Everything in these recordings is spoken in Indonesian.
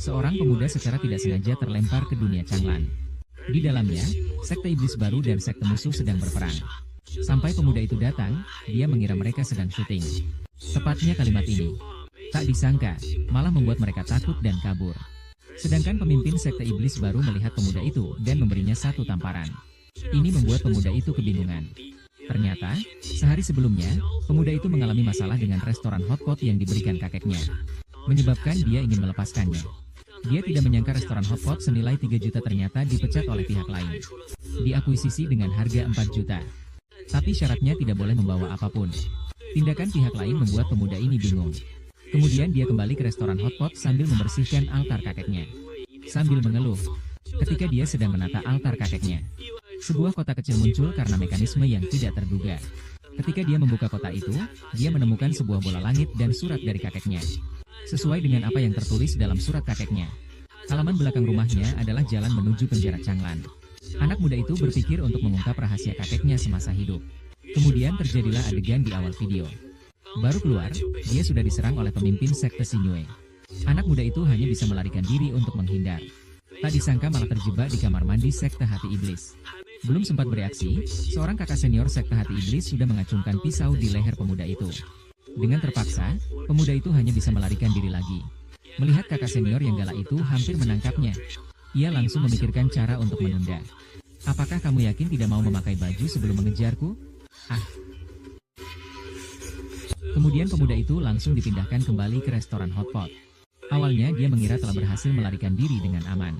Seorang pemuda secara tidak sengaja terlempar ke dunia Changlan. Di dalamnya, sekte iblis baru dan sekte musuh sedang berperang. Sampai pemuda itu datang, dia mengira mereka sedang syuting. Tepatnya kalimat ini. Tak disangka, malah membuat mereka takut dan kabur. Sedangkan pemimpin sekte iblis baru melihat pemuda itu dan memberinya satu tamparan. Ini membuat pemuda itu kebingungan. Ternyata, sehari sebelumnya, pemuda itu mengalami masalah dengan restoran hotpot yang diberikan kakeknya. Menyebabkan dia ingin melepaskannya. Dia tidak menyangka restoran hotpot senilai 3 juta ternyata dipecat oleh pihak lain. Diakuisisi dengan harga 4 juta. Tapi syaratnya tidak boleh membawa apapun. Tindakan pihak lain membuat pemuda ini bingung. Kemudian dia kembali ke restoran hotpot sambil membersihkan altar kakeknya. Sambil mengeluh, ketika dia sedang menata altar kakeknya, sebuah kotak kecil muncul karena mekanisme yang tidak terduga. Ketika dia membuka kotak itu, dia menemukan sebuah bola langit dan surat dari kakeknya. Sesuai dengan apa yang tertulis dalam surat kakeknya. Halaman belakang rumahnya adalah jalan menuju penjara Changlan. Anak muda itu berpikir untuk mengungkap rahasia kakeknya semasa hidup. Kemudian terjadilah adegan di awal video. Baru keluar, dia sudah diserang oleh pemimpin sekte Xingyue. Anak muda itu hanya bisa melarikan diri untuk menghindar. Tak disangka malah terjebak di kamar mandi sekte hati iblis. Belum sempat bereaksi, seorang kakak senior sekte hati iblis sudah mengacungkan pisau di leher pemuda itu. Dengan terpaksa, pemuda itu hanya bisa melarikan diri lagi. Melihat kakak senior yang galak itu hampir menangkapnya, ia langsung memikirkan cara untuk menunda. Apakah kamu yakin tidak mau memakai baju sebelum mengejarku? Ah. Kemudian pemuda itu langsung dipindahkan kembali ke restoran hotpot. Awalnya dia mengira telah berhasil melarikan diri dengan aman.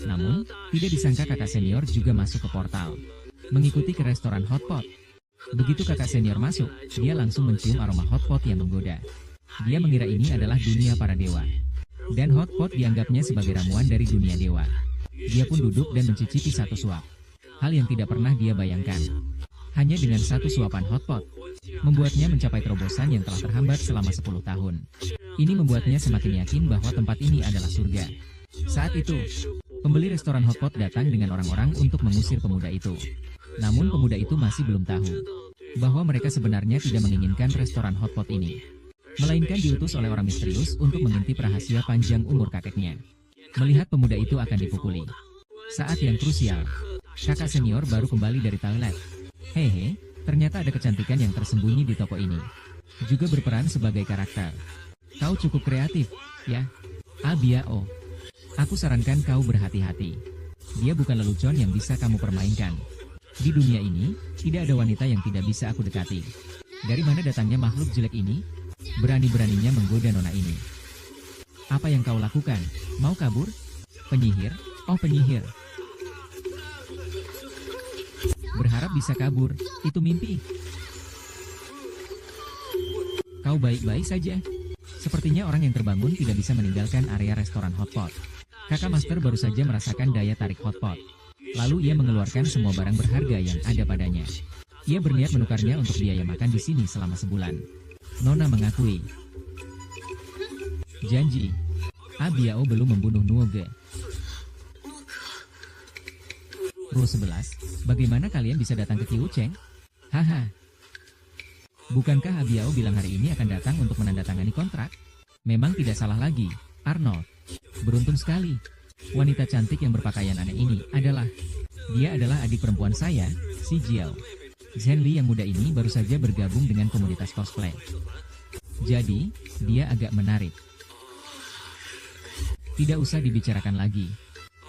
Namun, tidak disangka kakak senior juga masuk ke portal, mengikuti ke restoran hotpot. Begitu kakak senior masuk, dia langsung mencium aroma hotpot yang menggoda. Dia mengira ini adalah dunia para dewa. Dan hotpot dianggapnya sebagai ramuan dari dunia dewa. Dia pun duduk dan mencicipi satu suap. Hal yang tidak pernah dia bayangkan. Hanya dengan satu suapan hotpot, membuatnya mencapai terobosan yang telah terhambat selama 10 tahun. Ini membuatnya semakin yakin bahwa tempat ini adalah surga. Saat itu, pembeli restoran hotpot datang dengan orang-orang untuk mengusir pemuda itu. Namun pemuda itu masih belum tahu bahwa mereka sebenarnya tidak menginginkan restoran hotpot ini, melainkan diutus oleh orang misterius untuk mengintip rahasia panjang umur kakeknya. Melihat pemuda itu akan dipukuli. Saat yang krusial, kakak senior baru kembali dari toilet. Hehe, ternyata ada kecantikan yang tersembunyi di toko ini. Juga berperan sebagai karakter. Kau cukup kreatif, ya? Abiao. Aku sarankan kau berhati-hati. Dia bukan lelucon yang bisa kamu permainkan. Di dunia ini, tidak ada wanita yang tidak bisa aku dekati. Dari mana datangnya makhluk jelek ini? Berani-beraninya menggoda nona ini. Apa yang kau lakukan? Mau kabur? Penyihir? Oh penyihir. Berharap bisa kabur, itu mimpi. Kau baik-baik saja. Sepertinya orang yang terbangun tidak bisa meninggalkan area restoran hotpot. Kakak Master baru saja merasakan daya tarik hotpot. Lalu ia mengeluarkan semua barang berharga yang ada padanya. Ia berniat menukarnya untuk biaya makan di sini selama sebulan. Nona mengakui. Janji. Abiao belum membunuh Nuoge. Rule 11, bagaimana kalian bisa datang ke Qiucheng? Haha. Bukankah Abiao bilang hari ini akan datang untuk menandatangani kontrak? Memang tidak salah lagi, Arnold. Beruntung sekali. Wanita cantik yang berpakaian aneh ini adalah... Dia adalah adik perempuan saya, si Jiao. Zhenli yang muda ini baru saja bergabung dengan komunitas cosplay. Jadi, dia agak menarik. Tidak usah dibicarakan lagi.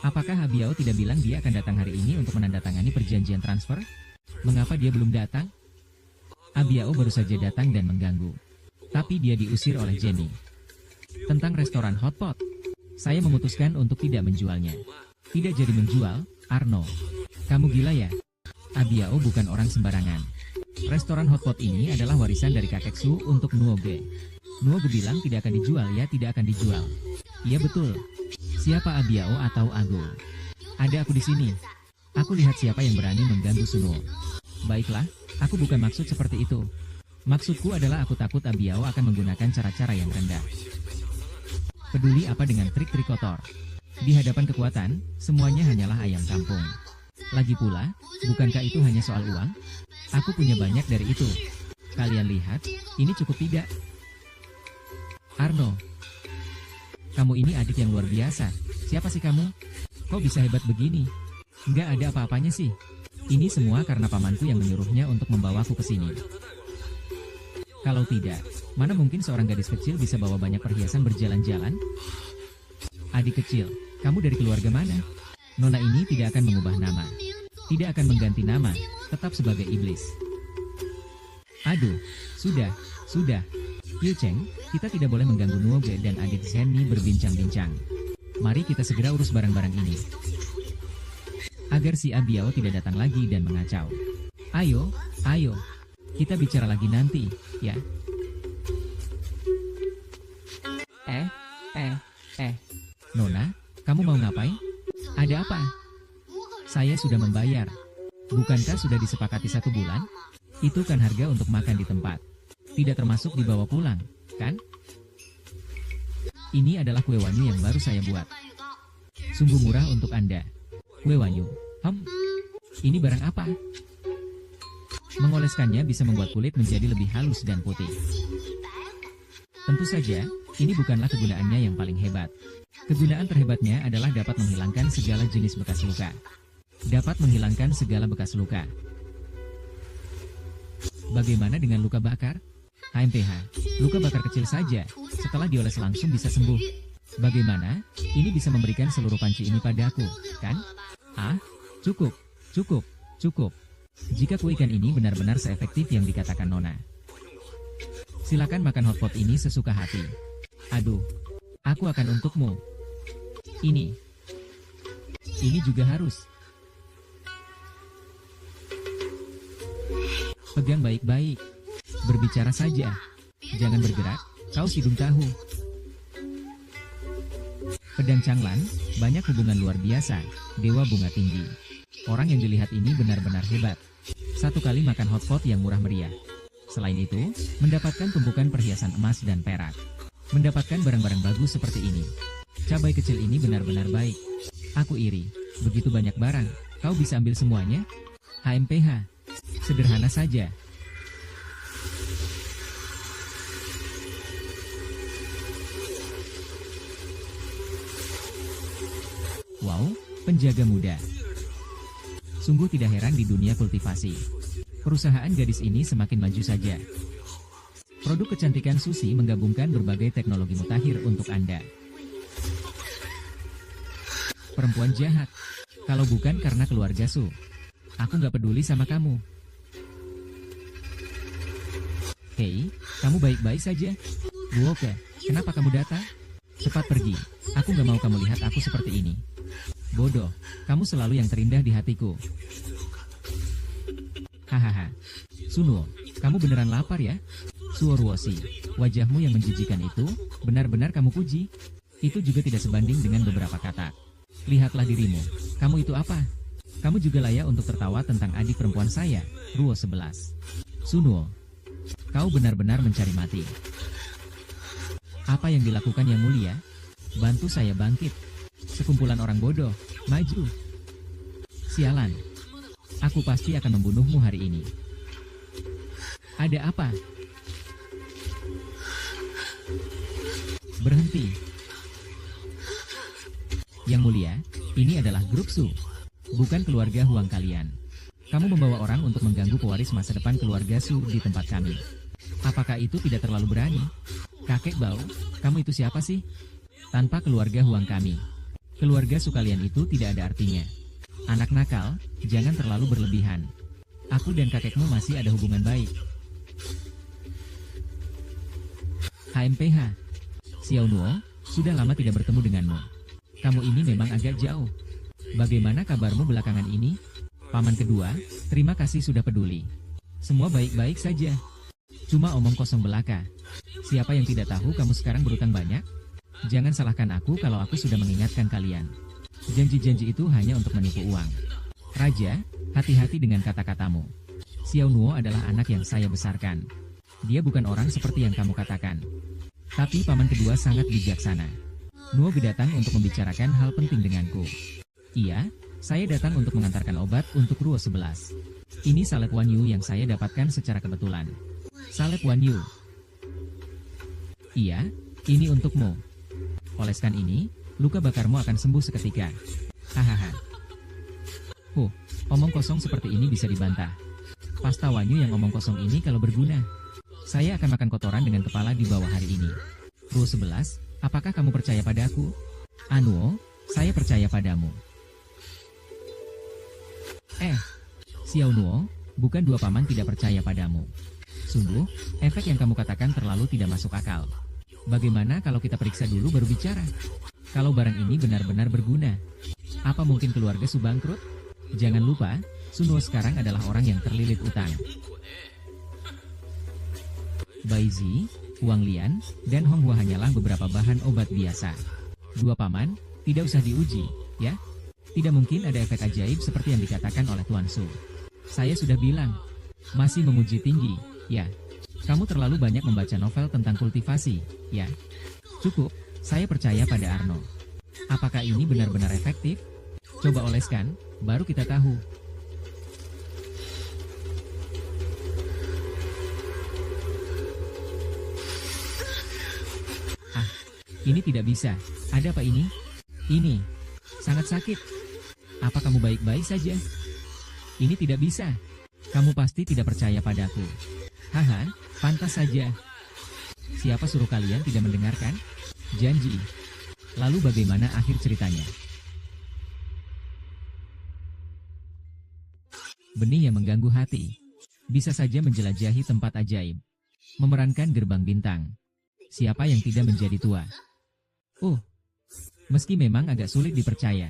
Apakah Abiao tidak bilang dia akan datang hari ini untuk menandatangani perjanjian transfer? Mengapa dia belum datang? Abiao baru saja datang dan mengganggu. Tapi dia diusir oleh Jenny. Tentang restoran hotpot, saya memutuskan untuk tidak menjualnya. Tidak jadi menjual, Arno. Kamu gila ya? Abiao bukan orang sembarangan. Restoran hotpot ini adalah warisan dari kakek Su untuk Nuoge. Nuoge bilang tidak akan dijual ya, tidak akan dijual. Iya betul. Siapa Abiao atau Ago? Ada aku di sini. Aku lihat siapa yang berani mengganggu Suno. Baiklah, aku bukan maksud seperti itu. Maksudku adalah aku takut Abiao akan menggunakan cara-cara yang rendah. Peduli apa dengan trik-trik kotor? Di hadapan kekuatan, semuanya hanyalah ayam kampung. Lagi pula, bukankah itu hanya soal uang? Aku punya banyak dari itu. Kalian lihat, ini cukup tidak? Arno. Kamu ini adik yang luar biasa. Siapa sih kamu? Kok bisa hebat begini? Nggak ada apa-apanya sih. Ini semua karena pamanku yang menyuruhnya untuk membawaku ke sini. Kalau tidak, mana mungkin seorang gadis kecil bisa bawa banyak perhiasan berjalan-jalan? Adik kecil, kamu dari keluarga mana? Nona ini tidak akan mengubah nama. Tidak akan mengganti nama, tetap sebagai iblis. Aduh, sudah. Yu Cheng, kita tidak boleh mengganggu Nuoge dan adik Zenny berbincang-bincang. Mari kita segera urus barang-barang ini. Agar si Abiao tidak datang lagi dan mengacau. Ayo, kita bicara lagi nanti, ya. Nona, kamu mau ngapain? Ada apa? Saya sudah membayar. Bukankah sudah disepakati 1 bulan? Itu kan harga untuk makan di tempat. Tidak termasuk dibawa pulang, kan? Ini adalah kue wanyu yang baru saya buat. Sungguh murah untuk Anda. Kue wanyu. Ini barang apa? Mengoleskannya bisa membuat kulit menjadi lebih halus dan putih. Tentu saja, ini bukanlah kegunaannya yang paling hebat. Kegunaan terhebatnya adalah dapat menghilangkan segala jenis bekas luka. Dapat menghilangkan segala bekas luka. Bagaimana dengan luka bakar? HMPH, luka bakar kecil saja, setelah dioles langsung bisa sembuh. Bagaimana? Ini bisa memberikan seluruh panci ini padaku, kan? Cukup. Jika kue ikan ini benar-benar seefektif yang dikatakan Nona. Silakan makan hotpot ini sesuka hati. Aduh, aku akan untukmu. Ini juga harus. Pegang baik-baik. Berbicara saja. Jangan bergerak, kau hidung tahu. Pedang Changlan, banyak hubungan luar biasa, dewa bunga tinggi. Orang yang dilihat ini benar-benar hebat. 1 kali makan hotpot yang murah meriah. Selain itu, mendapatkan tumpukan perhiasan emas dan perak. Mendapatkan barang-barang bagus seperti ini. Cabai kecil ini benar-benar baik. Aku iri, begitu banyak barang, kau bisa ambil semuanya? HMPH, sederhana saja. Wow, penjaga muda. Sungguh tidak heran di dunia kultivasi. Perusahaan gadis ini semakin maju saja. Produk kecantikan Susi menggabungkan berbagai teknologi mutakhir untuk Anda. Perempuan jahat. Kalau bukan karena keluarga Su, aku nggak peduli sama kamu. Hei, kamu baik-baik saja? Guoke, kenapa kamu datang? Cepat pergi. Aku nggak mau kamu lihat aku seperti ini. Bodoh, kamu selalu yang terindah di hatiku. Hahaha. Sunuo, kamu beneran lapar ya? Suoruoshi, wajahmu yang menjijikan itu, benar-benar kamu puji. Itu juga tidak sebanding dengan beberapa kata. Lihatlah dirimu, kamu itu apa? Kamu juga layak untuk tertawa tentang adik perempuan saya, Ruo 11. Sunuo, kau benar-benar mencari mati. Apa yang dilakukan yang mulia? Bantu saya bangkit. Sekumpulan orang bodoh, maju. Sialan. Aku pasti akan membunuhmu hari ini. Ada apa? Berhenti. Yang mulia, ini adalah grup Su, bukan keluarga Huang kalian. Kamu membawa orang untuk mengganggu pewaris masa depan keluarga Su di tempat kami. Apakah itu tidak terlalu berani? Kakek Bau, kamu itu siapa sih? Tanpa keluarga Huang kami, keluarga Su kalian itu tidak ada artinya. Anak nakal, jangan terlalu berlebihan. Aku dan kakekmu masih ada hubungan baik. HMPH, Xiao Nuo, sudah lama tidak bertemu denganmu. Kamu ini memang agak jauh. Bagaimana kabarmu belakangan ini? Paman kedua, terima kasih sudah peduli. Semua baik-baik saja. Cuma omong kosong belaka. Siapa yang tidak tahu kamu sekarang berutang banyak? Jangan salahkan aku kalau aku sudah mengingatkan kalian. Janji-janji itu hanya untuk menipu uang. Raja, hati-hati dengan kata-katamu. Xiao Nuo adalah anak yang saya besarkan. Dia bukan orang seperti yang kamu katakan. Tapi paman kedua sangat bijaksana. Nuo datang untuk membicarakan hal penting denganku. Iya, saya datang untuk mengantarkan obat untuk Ruo 11. Ini salep Wanyu yang saya dapatkan secara kebetulan. Salep Wanyu. Iya, ini untukmu. Oleskan ini, luka bakarmu akan sembuh seketika. Hahaha. Omong kosong seperti ini bisa dibantah. Pasta Wanyu yang omong kosong ini kalau berguna. Saya akan makan kotoran dengan kepala di bawah hari ini. Rule 11, apakah kamu percaya padaku? Anuo, saya percaya padamu. Xiao Nuo, bukan dua paman tidak percaya padamu. Sungguh, efek yang kamu katakan terlalu tidak masuk akal. Bagaimana kalau kita periksa dulu baru bicara? Kalau barang ini benar-benar berguna, apa mungkin keluarga Su bangkrut? Jangan lupa, Sunuo sekarang adalah orang yang terlilit utang. Baizi, Huang Lian, dan Hong Hua hanyalah beberapa bahan obat biasa. Dua paman, tidak usah diuji, ya? Tidak mungkin ada efek ajaib seperti yang dikatakan oleh Tuan Su. Saya sudah bilang, masih memuji tinggi, ya. Kamu terlalu banyak membaca novel tentang kultivasi, ya. Cukup, saya percaya pada Arno. Apakah ini benar-benar efektif? Coba oleskan, baru kita tahu. Ini tidak bisa. Ada apa ini? Ini sangat sakit. Apa kamu baik-baik saja? Ini tidak bisa. Kamu pasti tidak percaya padaku. Haha, pantas saja. Siapa suruh kalian tidak mendengarkan? Janji. Lalu bagaimana akhir ceritanya? Benih yang mengganggu hati. Bisa saja menjelajahi tempat ajaib. Memerankan gerbang bintang. Siapa yang tidak menjadi tua? Meski memang agak sulit dipercaya.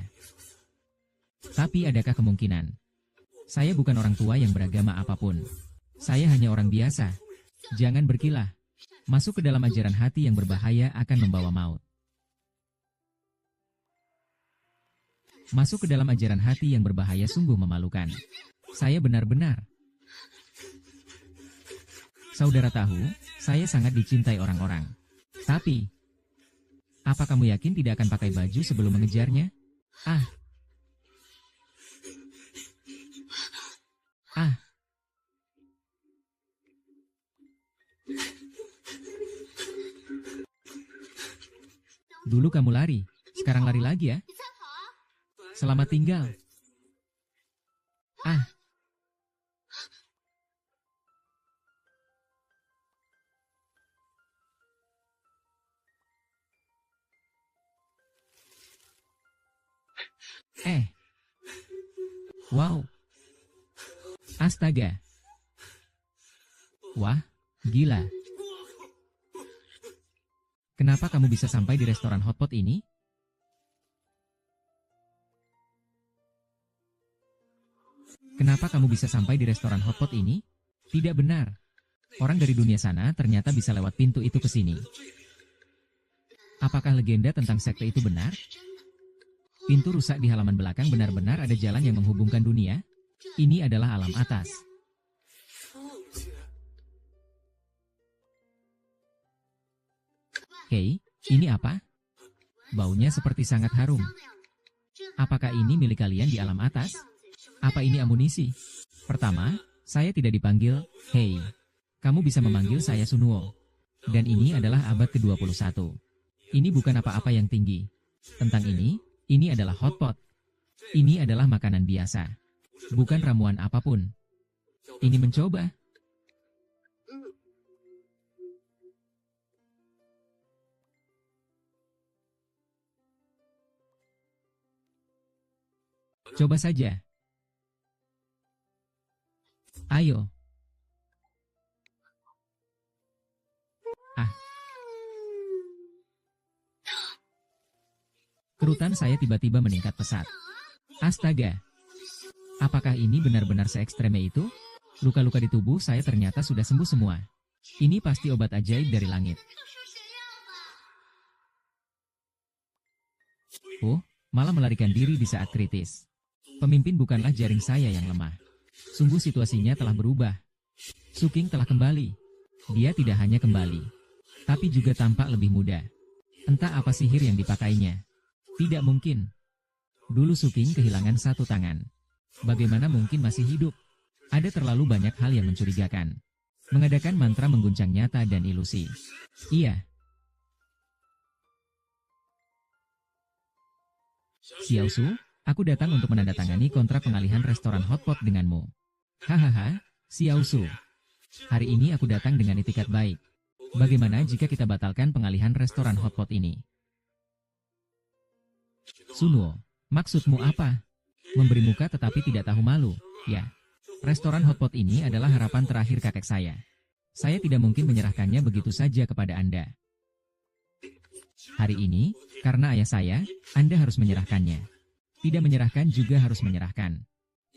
Tapi adakah kemungkinan? Saya bukan orang tua yang beragama apapun. Saya hanya orang biasa. Jangan berkilah. Masuk ke dalam ajaran hati yang berbahaya akan membawa maut. Masuk ke dalam ajaran hati yang berbahaya sungguh memalukan. Saya benar-benar. Saudara tahu, saya sangat dicintai orang-orang. Tapi, apa kamu yakin tidak akan pakai baju sebelum mengejarnya? Dulu kamu lari, sekarang lari lagi ya? Selamat tinggal. Wow. Astaga. Wah, gila. Kenapa kamu bisa sampai di restoran hotpot ini? Kenapa kamu bisa sampai di restoran hotpot ini? Tidak benar. Orang dari dunia sana ternyata bisa lewat pintu itu ke sini. Apakah legenda tentang sekte itu benar? Pintu rusak di halaman belakang benar-benar ada jalan yang menghubungkan dunia? Ini adalah alam atas. Hei, ini apa? Baunya seperti sangat harum. Apakah ini milik kalian di alam atas? Apa ini amunisi? Pertama, saya tidak dipanggil, hei. Kamu bisa memanggil saya Sunuo. Dan ini adalah abad ke-21. Ini bukan apa-apa yang tinggi. Tentang ini adalah hotpot. Ini adalah makanan biasa. Bukan ramuan apapun. Ini mencoba. Coba saja. Ayo. Kerutan saya tiba-tiba meningkat pesat. Astaga. Apakah ini benar-benar se-ekstreme itu? Luka-luka di tubuh saya ternyata sudah sembuh semua. Ini pasti obat ajaib dari langit. Malah melarikan diri di saat kritis. Pemimpin bukanlah jaring saya yang lemah. Sungguh situasinya telah berubah. Su King telah kembali. Dia tidak hanya kembali, tapi juga tampak lebih muda. Entah apa sihir yang dipakainya. Tidak mungkin. Dulu Su King kehilangan satu tangan. Bagaimana mungkin masih hidup? Ada terlalu banyak hal yang mencurigakan. Mengadakan mantra mengguncang nyata dan ilusi. Iya. Xiao Su, aku datang untuk menandatangani kontrak pengalihan restoran hotpot denganmu. Hahaha, Xiao Su. Hari ini aku datang dengan itikat baik. Bagaimana jika kita batalkan pengalihan restoran hotpot ini? Sunuo, maksudmu apa? Memberi muka tetapi tidak tahu malu, ya. Restoran hotpot ini adalah harapan terakhir kakek saya. Saya tidak mungkin menyerahkannya begitu saja kepada Anda. Hari ini, karena ayah saya, Anda harus menyerahkannya. Tidak menyerahkan juga harus menyerahkan.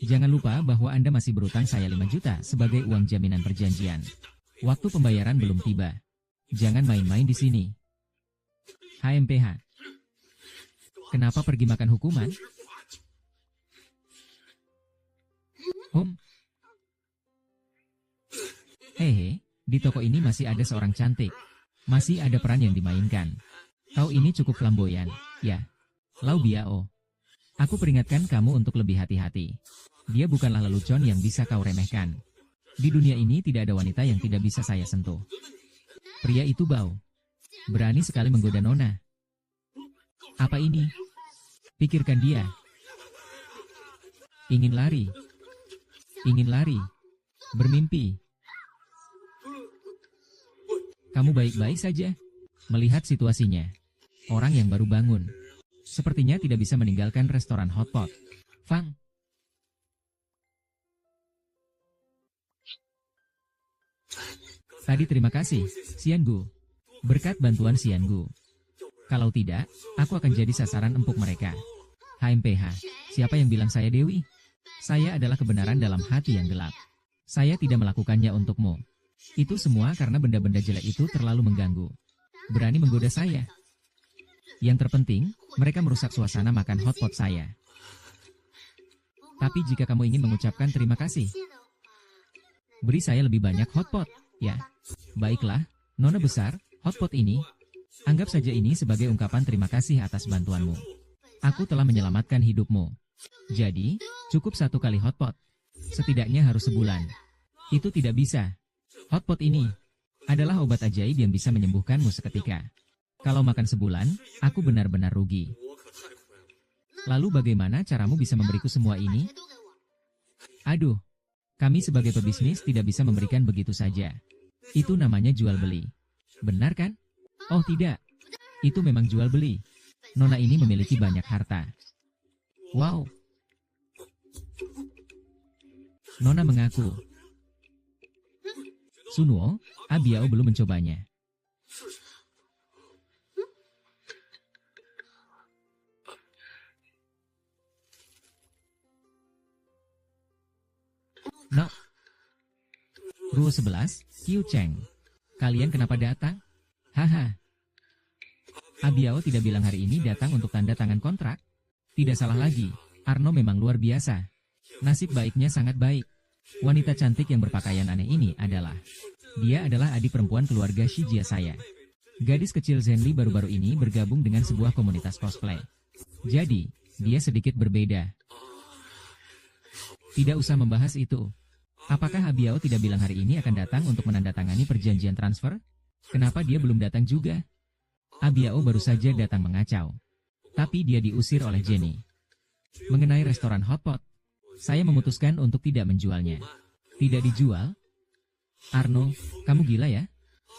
Jangan lupa bahwa Anda masih berutang saya 5 juta sebagai uang jaminan perjanjian. Waktu pembayaran belum tiba. Jangan main-main di sini. HMPH. Kenapa pergi makan hukuman? Hehe, di toko ini masih ada seorang cantik. Masih ada peran yang dimainkan. Kau ini cukup flamboyan, ya. Lau Biao. Aku peringatkan kamu untuk lebih hati-hati. Dia bukanlah lelucon yang bisa kau remehkan. Di dunia ini tidak ada wanita yang tidak bisa saya sentuh. Pria itu bau. Berani sekali menggoda Nona. Apa ini? Pikirkan dia. Ingin lari. Ingin lari. Bermimpi. Kamu baik-baik saja? Melihat situasinya. Orang yang baru bangun. Sepertinya tidak bisa meninggalkan restoran hotpot. Fang. Tadi terima kasih, Xiangu. Berkat bantuan Xiangu. Kalau tidak, aku akan jadi sasaran empuk mereka. HMPH, siapa yang bilang saya Dewi? Saya adalah kebenaran dalam hati yang gelap. Saya tidak melakukannya untukmu. Itu semua karena benda-benda jelek itu terlalu mengganggu. Berani menggoda saya. Yang terpenting, mereka merusak suasana makan hotpot saya. Tapi jika kamu ingin mengucapkan terima kasih, beri saya lebih banyak hotpot, ya. Baiklah, Nona besar, hotpot ini. Anggap saja ini sebagai ungkapan terima kasih atas bantuanmu. Aku telah menyelamatkan hidupmu. Jadi, cukup 1 kali hotpot. Setidaknya harus sebulan. Itu tidak bisa. Hotpot ini adalah obat ajaib yang bisa menyembuhkanmu seketika. Kalau makan sebulan, aku benar-benar rugi. Lalu bagaimana caramu bisa memberiku semua ini? Aduh, kami sebagai pebisnis tidak bisa memberikan begitu saja. Itu namanya jual beli. Benar kan? Oh tidak, itu memang jual beli. Nona ini memiliki banyak harta. Wow. Nona mengaku. Sunuo, Abiao belum mencobanya. No. Rule 11, Qiu Cheng. Kalian kenapa datang? Haha. Abiao tidak bilang hari ini datang untuk tanda tangan kontrak. Tidak salah lagi, Arno memang luar biasa. Nasib baiknya sangat baik. Wanita cantik yang berpakaian aneh ini adalah... Dia adalah adik perempuan keluarga Shijia saya. Gadis kecil Zenli baru-baru ini bergabung dengan sebuah komunitas cosplay. Jadi, dia sedikit berbeda. Tidak usah membahas itu. Apakah Abiao tidak bilang hari ini akan datang untuk menandatangani perjanjian transfer? Kenapa dia belum datang juga? Abiao baru saja datang mengacau. Tapi dia diusir oleh Jenny. Mengenai restoran hotpot, saya memutuskan untuk tidak menjualnya. Tidak dijual? Arno, kamu gila ya?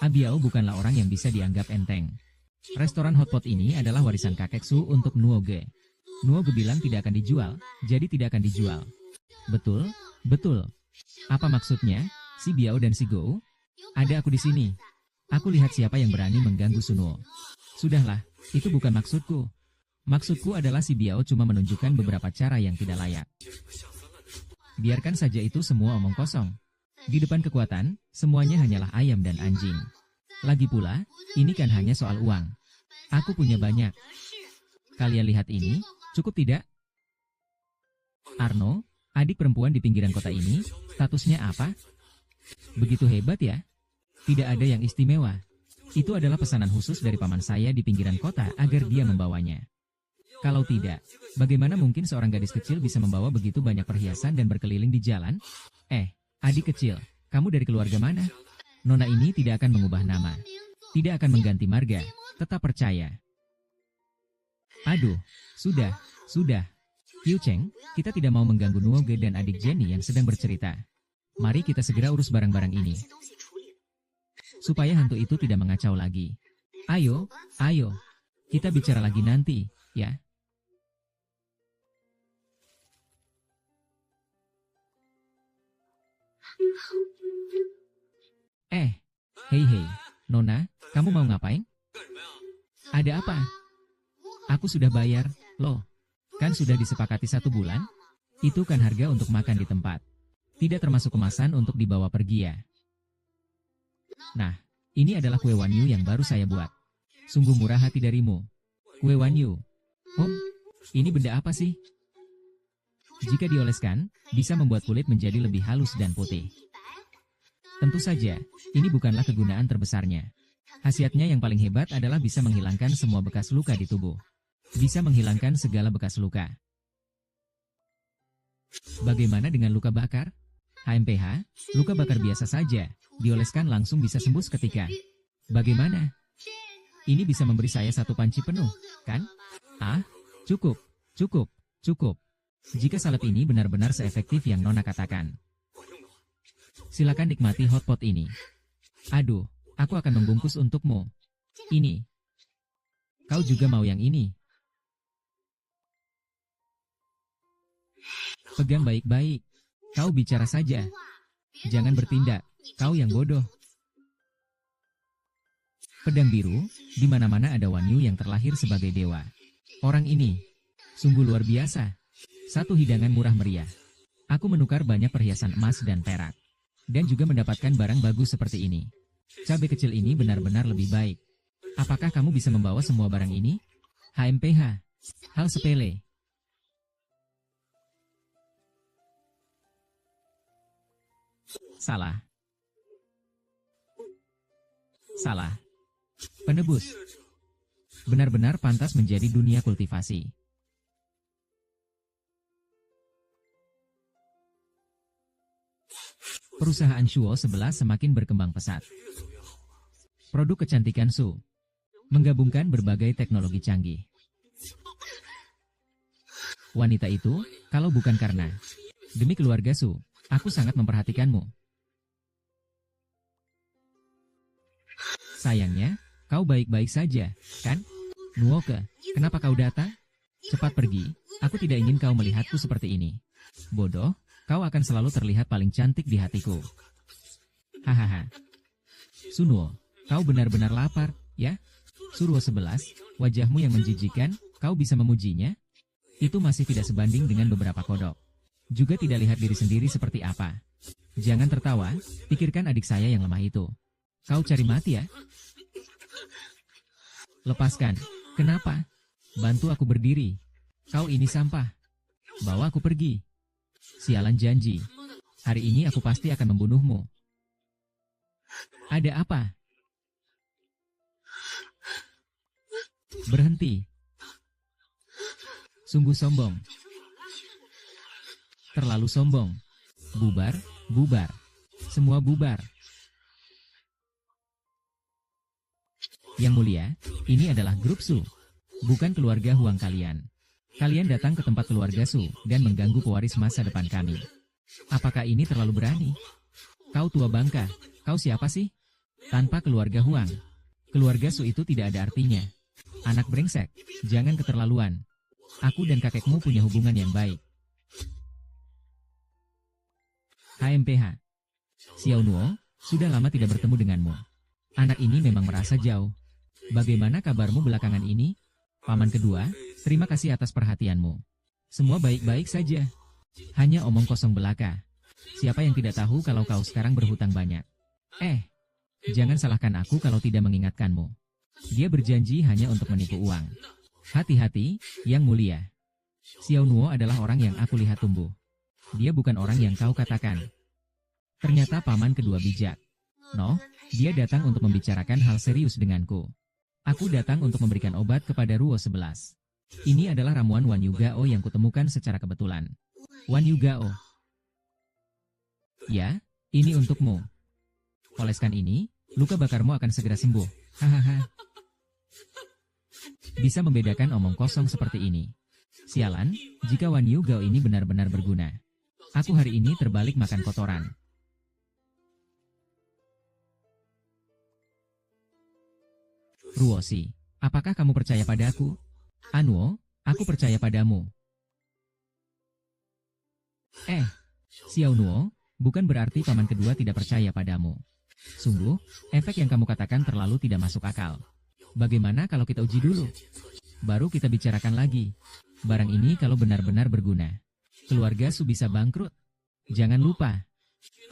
Abiao bukanlah orang yang bisa dianggap enteng. Restoran hotpot ini adalah warisan kakek Su untuk Nuoge. Nuoge bilang tidak akan dijual, jadi tidak akan dijual. Betul, betul. Apa maksudnya, si Biao dan si Go? Ada aku di sini. Aku lihat siapa yang berani mengganggu Sunuo. Sudahlah, itu bukan maksudku. Maksudku adalah si Biao cuma menunjukkan beberapa cara yang tidak layak. Biarkan saja itu semua omong kosong. Di depan kekuatan, semuanya hanyalah ayam dan anjing. Lagi pula, ini kan hanya soal uang. Aku punya banyak. Kalian lihat ini, cukup tidak? Arno, adik perempuan di pinggiran kota ini, statusnya apa? Begitu hebat ya? Tidak ada yang istimewa. Itu adalah pesanan khusus dari paman saya di pinggiran kota agar dia membawanya. Kalau tidak, bagaimana mungkin seorang gadis kecil bisa membawa begitu banyak perhiasan dan berkeliling di jalan? Adik kecil, kamu dari keluarga mana? Nona ini tidak akan mengubah nama. Tidak akan mengganti marga, tetap percaya. Aduh, sudah, Sudah. Qiu Cheng, kita tidak mau mengganggu Nuoge dan adik Jenny yang sedang bercerita. Mari kita segera urus barang-barang ini. Supaya hantu itu tidak mengacau lagi. Ayo, ayo. Kita bicara lagi nanti, ya. Hei hei, Nona, kamu mau ngapain? Ada apa? Aku sudah bayar, loh. Kan sudah disepakati 1 bulan? Itu kan harga untuk makan di tempat. Tidak termasuk kemasan untuk dibawa pergi ya. Nah, ini adalah kue Wanyu yang baru saya buat. Sungguh murah hati darimu. Kue Wanyu. Ini benda apa sih? Jika dioleskan, bisa membuat kulit menjadi lebih halus dan putih. Tentu saja, ini bukanlah kegunaan terbesarnya. Khasiatnya yang paling hebat adalah bisa menghilangkan semua bekas luka di tubuh. Bisa menghilangkan segala bekas luka. Bagaimana dengan luka bakar? HMPH, luka bakar biasa saja, dioleskan langsung bisa sembuh seketika. Bagaimana? Ini bisa memberi saya 1 panci penuh, kan? Cukup, cukup, cukup. Jika salep ini benar-benar seefektif yang Nona katakan. Silakan nikmati hotpot ini. Aduh, aku akan membungkus untukmu. Ini. Kau juga mau yang ini? Pegang baik-baik. Kau bicara saja. Jangan bertindak. Kau yang bodoh. Pedang biru, di mana-mana ada Wanyu yang terlahir sebagai dewa. Orang ini sungguh luar biasa. 1 hidangan murah meriah. Aku menukar banyak perhiasan emas dan perak. Dan juga mendapatkan barang bagus seperti ini. Cabai kecil ini benar-benar lebih baik. Apakah kamu bisa membawa semua barang ini? HMPH. Hal sepele. Salah. Salah. Penebus. Benar-benar pantas menjadi dunia kultivasi. Perusahaan Shuo 11 semakin berkembang pesat. Produk kecantikan Su menggabungkan berbagai teknologi canggih. Wanita itu, kalau bukan karena demi keluarga Su, aku sangat memperhatikanmu. Sayangnya, kau baik-baik saja, kan? Nuoke, kenapa kau datang? Cepat pergi, aku tidak ingin kau melihatku seperti ini. Bodoh. Kau akan selalu terlihat paling cantik di hatiku. Hahaha. Sunuo, kau benar-benar lapar, ya? Suruo 11, wajahmu yang menjijikan, kau bisa memujinya? Itu masih tidak sebanding dengan beberapa kodok. Juga tidak lihat diri sendiri seperti apa. Jangan tertawa, pikirkan adik saya yang lemah itu. Kau cari mati ya? Lepaskan. Kenapa? Bantu aku berdiri. Kau ini sampah. Bawa aku pergi. Sialan janji. Hari ini aku pasti akan membunuhmu. Ada apa? Berhenti. Sungguh sombong. Terlalu sombong. Bubar, bubar. Semua bubar. Yang mulia, ini adalah grup Su. Bukan keluarga Huang kalian. Kalian datang ke tempat keluarga Su dan mengganggu pewaris masa depan kami. Apakah ini terlalu berani? Kau tua bangka, kau siapa sih? Tanpa keluarga Huang, keluarga Su itu tidak ada artinya. Anak brengsek, jangan keterlaluan. Aku dan kakekmu punya hubungan yang baik. HMPH. Xiao Nuo, sudah lama tidak bertemu denganmu. Anak ini memang merasa jauh. Bagaimana kabarmu belakangan ini? Paman kedua, terima kasih atas perhatianmu. Semua baik-baik saja. Hanya omong kosong belaka. Siapa yang tidak tahu kalau kau sekarang berhutang banyak? Jangan salahkan aku kalau tidak mengingatkanmu. Dia berjanji hanya untuk menipu uang. Hati-hati, yang mulia. Xiao Nuo adalah orang yang aku lihat tumbuh. Dia bukan orang yang kau katakan. Ternyata paman kedua bijak. No, dia datang untuk membicarakan hal serius denganku. Aku datang untuk memberikan obat kepada Ruo 11. Ini adalah ramuan Wanyu Gao yang kutemukan secara kebetulan. Wanyu Gao. Ya, ini untukmu. Oleskan ini, luka bakarmu akan segera sembuh. Hahaha. Bisa membedakan omong kosong seperti ini. Sialan, jika Wan Yu Gao ini benar-benar berguna. Aku hari ini terbalik makan kotoran. Ruosi, apakah kamu percaya padaku? Anuo, aku percaya padamu. Xiao Nuo, bukan berarti paman kedua tidak percaya padamu. Sungguh, efek yang kamu katakan terlalu tidak masuk akal. Bagaimana kalau kita uji dulu? Baru kita bicarakan lagi. Barang ini kalau benar-benar berguna, keluarga Su bisa bangkrut. Jangan lupa,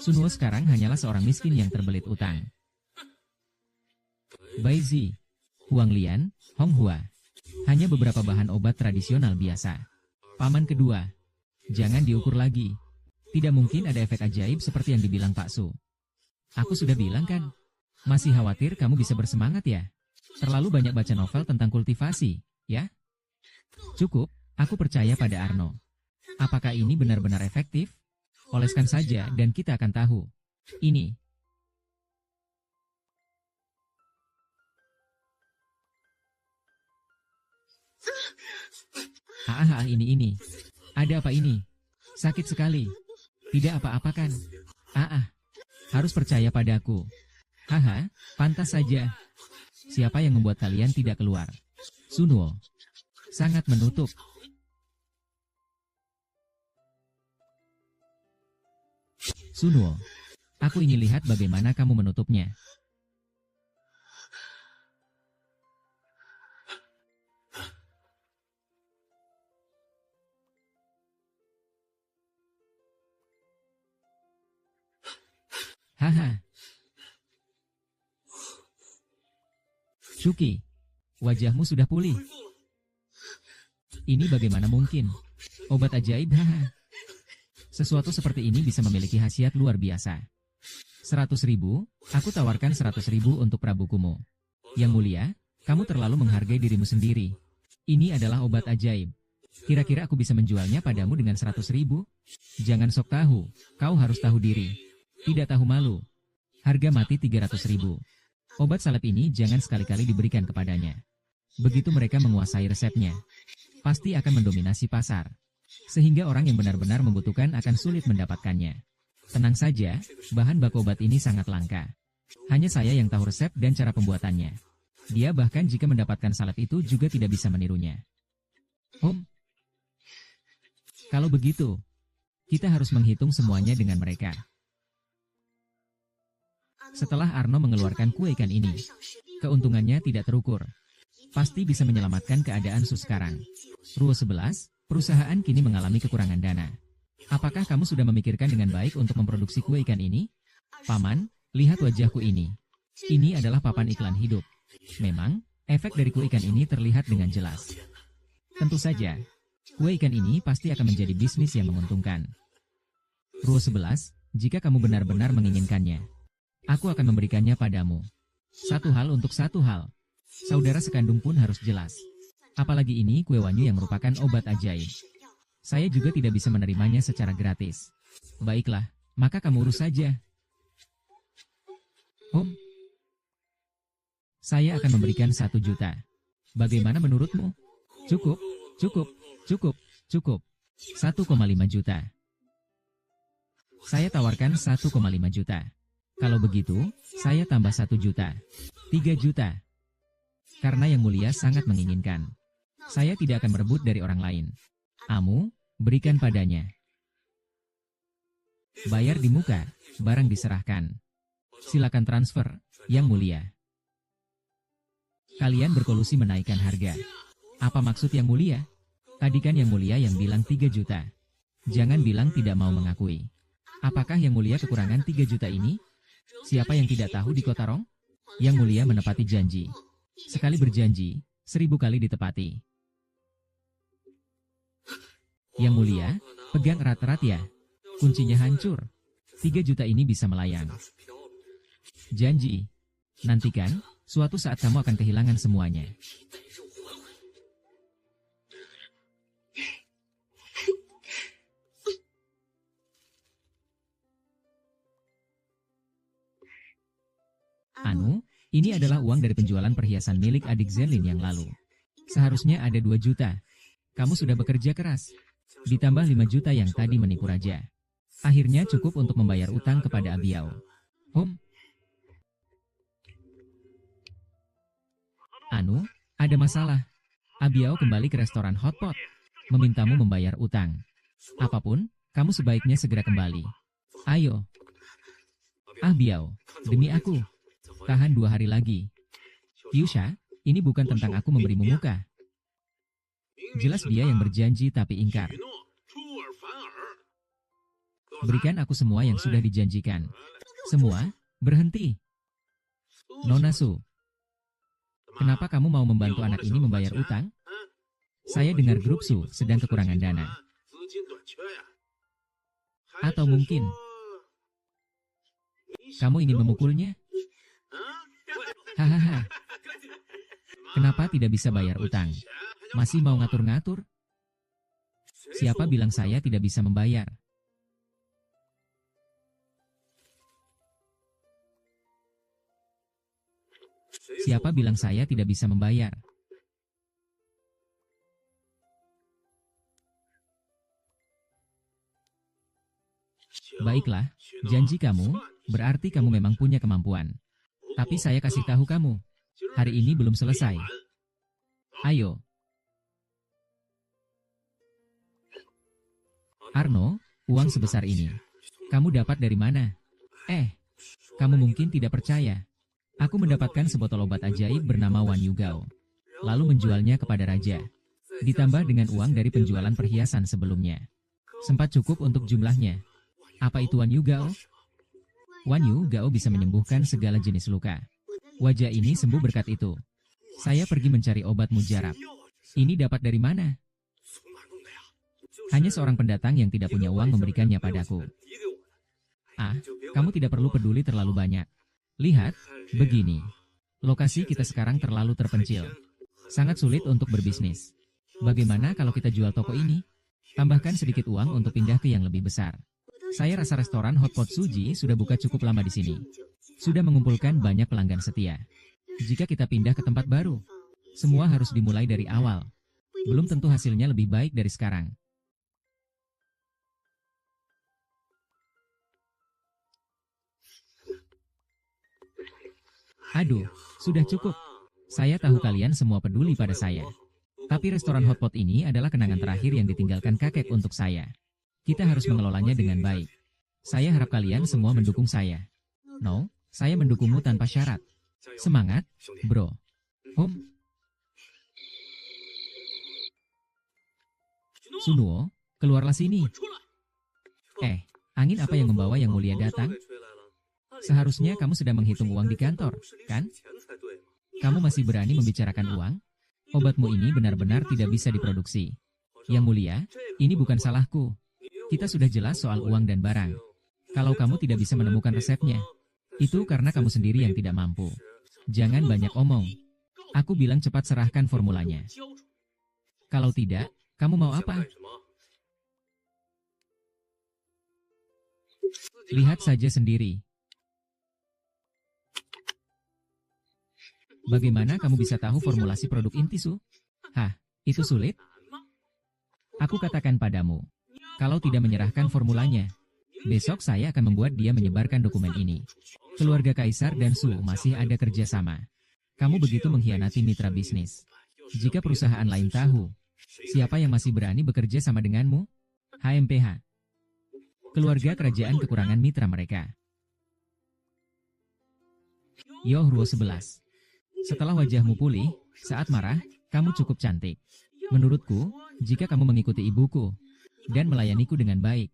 Sunwo sekarang hanyalah seorang miskin yang terbelit utang. Bai Zi, Huang Lian, Hong Hua, hanya beberapa bahan obat tradisional biasa. Paman kedua, jangan diukur lagi. Tidak mungkin ada efek ajaib seperti yang dibilang Pak Su. Aku sudah bilang kan, masih khawatir kamu bisa bersemangat ya? Terlalu banyak baca novel tentang kultivasi, ya? Cukup, aku percaya pada Arno. Apakah ini benar-benar efektif? Oleskan saja dan kita akan tahu. Ini. Ini. Ada apa ini? Sakit sekali. Tidak apa-apa kan? Harus percaya padaku. Pantas saja. Siapa yang membuat kalian tidak keluar? Sunwo. Sangat menutup. Sunwo, aku ingin lihat bagaimana kamu menutupnya. Shuki, wajahmu sudah pulih. Ini bagaimana mungkin? Obat ajaib, Sesuatu seperti ini bisa memiliki khasiat luar biasa. 100.000, aku tawarkan 100.000 untuk Prabu Kumo. Yang mulia, kamu terlalu menghargai dirimu sendiri. Ini adalah obat ajaib. Kira-kira aku bisa menjualnya padamu dengan 100.000? Jangan sok tahu, kau harus tahu diri. Tidak tahu malu. Harga mati 300.000. Obat salep ini jangan sekali-kali diberikan kepadanya. Begitu mereka menguasai resepnya, pasti akan mendominasi pasar. Sehingga orang yang benar-benar membutuhkan akan sulit mendapatkannya. Tenang saja, bahan baku obat ini sangat langka. Hanya saya yang tahu resep dan cara pembuatannya. Dia bahkan jika mendapatkan salep itu juga tidak bisa menirunya. Kalau begitu, kita harus menghitung semuanya dengan mereka. Setelah Arno mengeluarkan kue ikan ini, keuntungannya tidak terukur. Pasti bisa menyelamatkan keadaan Su sekarang. Ruo 11, perusahaan kini mengalami kekurangan dana. Apakah kamu sudah memikirkan dengan baik untuk memproduksi kue ikan ini? Paman, lihat wajahku ini. Ini adalah papan iklan hidup. Memang, efek dari kue ikan ini terlihat dengan jelas. Tentu saja, kue ikan ini pasti akan menjadi bisnis yang menguntungkan. Ruo 11, jika kamu benar-benar menginginkannya, aku akan memberikannya padamu. Satu hal untuk satu hal. Saudara sekandung pun harus jelas. Apalagi ini kue wanyu yang merupakan obat ajaib. Saya juga tidak bisa menerimanya secara gratis. Baiklah, maka kamu urus saja. Saya akan memberikan 1 juta. Bagaimana menurutmu? Cukup. 1,5 juta. Saya tawarkan 1,5 juta. Kalau begitu, saya tambah 1 juta. 3 juta. Karena Yang Mulia sangat menginginkan. Saya tidak akan merebut dari orang lain. Amu, berikan padanya. Bayar di muka, barang diserahkan. Silakan transfer, Yang Mulia. Kalian berkolusi menaikkan harga. Apa maksud Yang Mulia? Tadi kan Yang Mulia yang bilang 3 juta. Jangan bilang tidak mau mengakui. Apakah Yang Mulia kekurangan 3 juta ini? Siapa yang tidak tahu di Kota Rong? Yang Mulia menepati janji. Sekali berjanji, 1000 kali ditepati. Yang Mulia, pegang erat-erat ya. Kuncinya hancur. 3 juta ini bisa melayang. Janji. Nantikan, suatu saat kamu akan kehilangan semuanya. Anu, ini adalah uang dari penjualan perhiasan milik adik Zenlin yang lalu. Seharusnya ada 2 juta. Kamu sudah bekerja keras. Ditambah 5 juta yang tadi menipu raja. Akhirnya cukup untuk membayar utang kepada Abiao. Anu, ada masalah. Abiao kembali ke restoran hotpot. Memintamu membayar utang. Apapun, kamu sebaiknya segera kembali. Ayo. Abiao, demi aku. Tahan 2 hari lagi. Yusha, ini bukan tentang aku memberimu muka. Jelas dia yang berjanji tapi ingkar. Berikan aku semua yang sudah dijanjikan. Semua, berhenti. Nona Su, kenapa kamu mau membantu anak ini membayar utang? Saya dengar grup Su sedang kekurangan dana. Atau mungkin kamu ingin memukulnya? Hahaha. Kenapa tidak bisa bayar utang? Masih mau ngatur-ngatur? Siapa bilang saya tidak bisa membayar? Siapa bilang saya tidak bisa membayar? Baiklah, janji kamu, berarti kamu memang punya kemampuan. Tapi saya kasih tahu kamu, hari ini belum selesai. Ayo. Arno, uang sebesar ini. Kamu dapat dari mana? Kamu mungkin tidak percaya. Aku mendapatkan sebotol obat ajaib bernama Wan Yu Gao. Lalu menjualnya kepada raja. Ditambah dengan uang dari penjualan perhiasan sebelumnya. Sempat cukup untuk jumlahnya. Apa itu Wan Yu Gao? Wan Yu Gao bisa menyembuhkan segala jenis luka. Wajah ini sembuh berkat itu. Saya pergi mencari obat mujarab. Ini dapat dari mana? Hanya seorang pendatang yang tidak punya uang memberikannya padaku. Kamu tidak perlu peduli terlalu banyak. Lihat, begini. Lokasi kita sekarang terlalu terpencil. Sangat sulit untuk berbisnis. Bagaimana kalau kita jual toko ini? Tambahkan sedikit uang untuk pindah ke yang lebih besar. Saya rasa restoran Hotpot Suji sudah buka cukup lama di sini. Sudah mengumpulkan banyak pelanggan setia. Jika kita pindah ke tempat baru, semua harus dimulai dari awal. Belum tentu hasilnya lebih baik dari sekarang. Aduh, sudah cukup. Saya tahu kalian semua peduli pada saya. Tapi restoran Hotpot ini adalah kenangan terakhir yang ditinggalkan kakek untuk saya. Kita harus mengelolanya dengan baik. Saya harap kalian semua mendukung saya. No, saya mendukungmu tanpa syarat. Semangat, bro. Sunuo, keluarlah sini. Angin apa yang membawa Yang Mulia datang? Seharusnya kamu sedang menghitung uang di kantor, kan? Kamu masih berani membicarakan uang? Obatmu ini benar-benar tidak bisa diproduksi. Yang Mulia, ini bukan salahku. Kita sudah jelas soal uang dan barang. Kalau kamu tidak bisa menemukan resepnya, itu karena kamu sendiri yang tidak mampu. Jangan banyak omong. Aku bilang cepat serahkan formulanya. Kalau tidak, kamu mau apa? Lihat saja sendiri. Bagaimana kamu bisa tahu formulasi produk inti, Su? Itu sulit? Aku katakan padamu, kalau tidak menyerahkan formulanya, besok saya akan membuat dia menyebarkan dokumen ini. Keluarga Kaisar dan Su masih ada kerjasama. Kamu begitu mengkhianati mitra bisnis. Jika perusahaan lain tahu, siapa yang masih berani bekerja sama denganmu? HMPH. Keluarga kerajaan kekurangan mitra mereka. Yohruo 11. Setelah wajahmu pulih, saat marah, kamu cukup cantik. Menurutku, jika kamu mengikuti ibuku dan melayaniku dengan baik,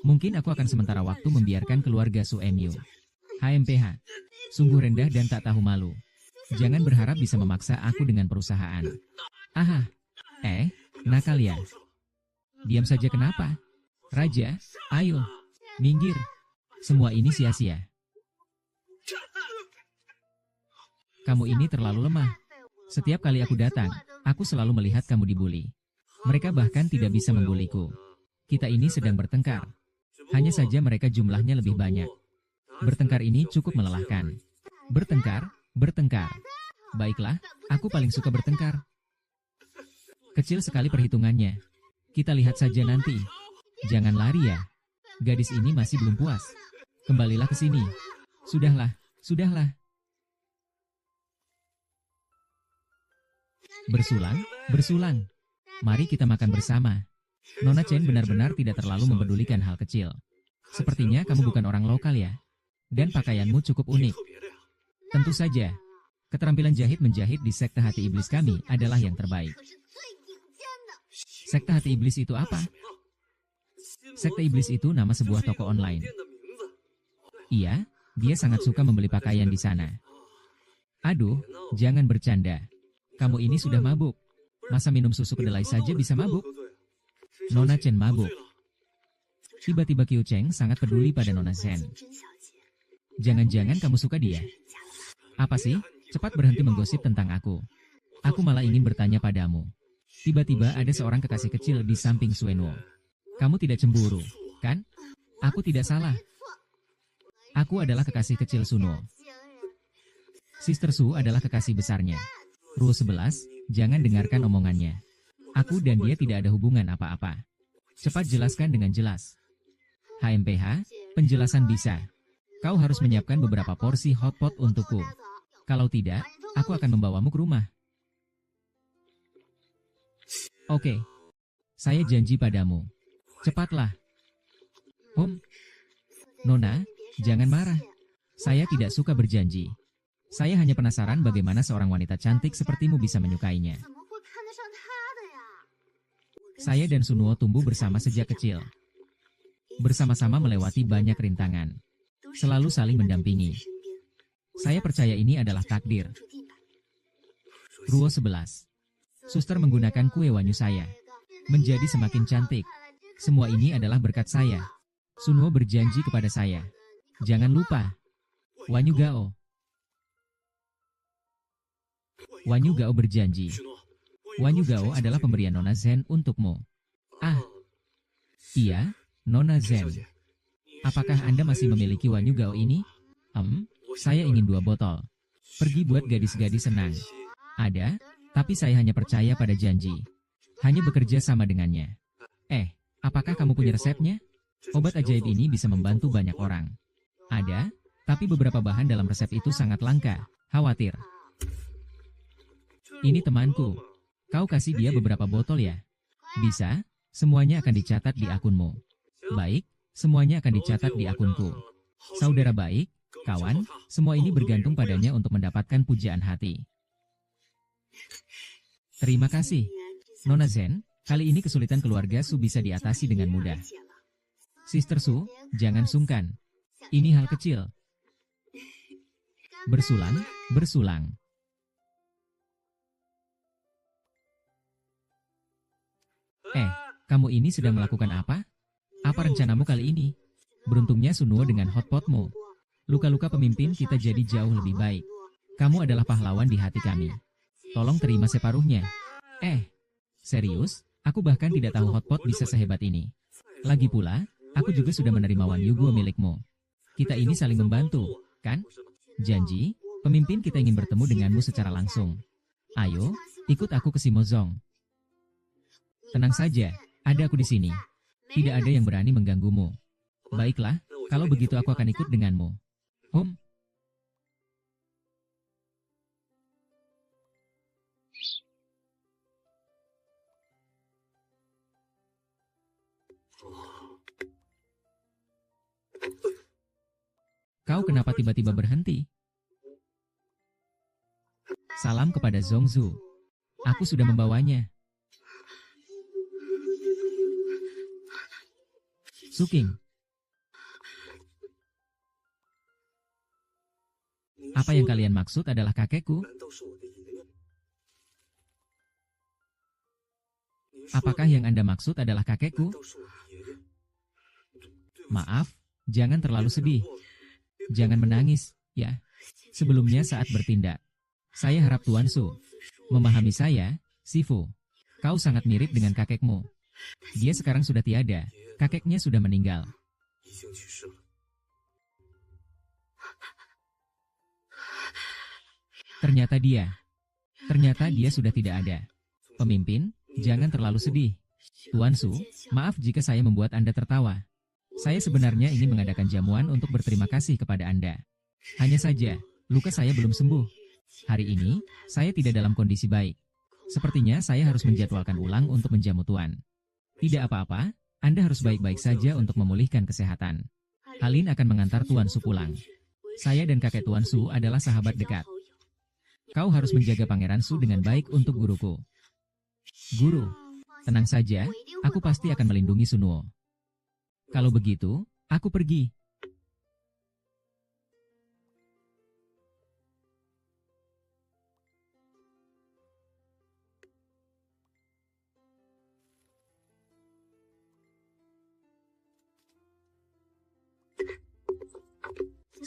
mungkin aku akan sementara waktu membiarkan keluarga Su Mu. HMPH. Sungguh rendah dan tak tahu malu. Jangan berharap bisa memaksa aku dengan perusahaan. Nakal ya. Diam saja kenapa? Raja, ayo, minggir. Semua ini sia-sia. Kamu ini terlalu lemah. Setiap kali aku datang, aku selalu melihat kamu dibuli. Mereka bahkan tidak bisa membuliku. Kita ini sedang bertengkar. Hanya saja mereka jumlahnya lebih banyak. Bertengkar ini cukup melelahkan. Bertengkar. Baiklah, aku paling suka bertengkar. Kecil sekali perhitungannya. Kita lihat saja nanti. Jangan lari ya. Gadis ini masih belum puas. Kembalilah ke sini. Sudahlah, sudahlah. Bersulang, bersulang. Mari kita makan bersama. Nona Chen benar-benar tidak terlalu mempedulikan hal kecil. Sepertinya kamu bukan orang lokal ya. Dan pakaianmu cukup unik. Tentu saja. Keterampilan jahit menjahit di sekte hati iblis kami adalah yang terbaik. Sekte hati iblis itu apa? Sekte iblis itu nama sebuah toko online. Iya, dia sangat suka membeli pakaian di sana. Aduh, jangan bercanda. Kamu ini sudah mabuk. Masa minum susu kedelai saja bisa mabuk? Nona Chen mabuk. Tiba-tiba Qiu Cheng sangat peduli pada Nona Chen. Jangan-jangan kamu suka dia? Apa sih? Cepat berhenti menggosip tentang aku. Aku malah ingin bertanya padamu. Tiba-tiba ada seorang kekasih kecil di samping Suenwo. Kamu tidak cemburu, kan? Aku tidak salah. Aku adalah kekasih kecil Sunwo. Sister Su adalah kekasih besarnya. Ruo 11, jangan dengarkan omongannya. Aku dan dia tidak ada hubungan apa-apa. Cepat jelaskan dengan jelas. HMPH, penjelasan bisa. Kau harus menyiapkan beberapa porsi hotpot untukku. Kalau tidak, aku akan membawamu ke rumah. Oke. Saya janji padamu. Cepatlah. Nona, jangan marah. Saya tidak suka berjanji. Saya hanya penasaran bagaimana seorang wanita cantik sepertimu bisa menyukainya. Saya dan Sunwo tumbuh bersama sejak kecil. Bersama-sama melewati banyak rintangan. Selalu saling mendampingi. Saya percaya ini adalah takdir. Ruo 11. Suster menggunakan kue wanyu saya. Menjadi semakin cantik. Semua ini adalah berkat saya. Sunwo berjanji kepada saya. Jangan lupa. Wanyu Gao. Wanyu Gao berjanji. Wanyu Gao adalah pemberian Nona Zen untukmu. Ah. Iya, Nona Zen. Apakah Anda masih memiliki Wanyu Gao ini? Saya ingin 2 botol. Pergi buat gadis-gadis senang. Ada, tapi saya hanya percaya pada janji. Hanya bekerja sama dengannya. Apakah kamu punya resepnya? Obat ajaib ini bisa membantu banyak orang. Ada, tapi beberapa bahan dalam resep itu sangat langka. Khawatir. Ini temanku. Kau kasih dia beberapa botol ya? Bisa, semuanya akan dicatat di akunmu. Baik, semuanya akan dicatat di akunku. Saudara baik, kawan, semua ini bergantung padanya untuk mendapatkan pujaan hati. Terima kasih. Nona Zen, kali ini kesulitan keluarga Su bisa diatasi dengan mudah. Sister Su, jangan sungkan. Ini hal kecil. Bersulang, bersulang. Kamu ini sedang melakukan apa? Apa rencanamu kali ini? Beruntungnya Sunwo dengan hotpotmu. Luka-luka pemimpin kita jadi jauh lebih baik. Kamu adalah pahlawan di hati kami. Tolong terima separuhnya. Serius? Aku bahkan tidak tahu hotpot bisa sehebat ini. Lagi pula, aku juga sudah menerima Wan Yugo milikmu. Kita ini saling membantu, kan? Janji, pemimpin kita ingin bertemu denganmu secara langsung. Ayo, ikut aku ke Simozong. Tenang saja, ada aku di sini. Tidak ada yang berani mengganggumu. Baiklah, kalau begitu aku akan ikut denganmu. Kau kenapa tiba-tiba berhenti? Salam kepada Zongzu. Aku sudah membawanya. Suking. Apa yang kalian maksud adalah kakekku? Apakah yang Anda maksud adalah kakekku? Maaf, jangan terlalu sedih. Jangan menangis, ya. Sebelumnya saat bertindak. Saya harap Tuan Su memahami saya, Sifu. Kau sangat mirip dengan kakekmu. Dia sekarang sudah tiada. Kakeknya sudah meninggal. Ternyata dia sudah tidak ada. Pemimpin, Jangan terlalu sedih. Tuan Su, maaf jika saya membuat Anda tertawa. Saya sebenarnya ingin mengadakan jamuan untuk berterima kasih kepada Anda. Hanya saja, luka saya belum sembuh. Hari ini, saya tidak dalam kondisi baik. Sepertinya saya harus menjadwalkan ulang untuk menjamu Tuan. Tidak apa-apa, Anda harus baik-baik saja untuk memulihkan kesehatan. Halin akan mengantar Tuan Su pulang. Saya dan kakek Tuan Su adalah sahabat dekat. Kau harus menjaga Pangeran Su dengan baik untuk guruku. Guru, tenang saja, aku pasti akan melindungi Sunuo. Kalau begitu, aku pergi.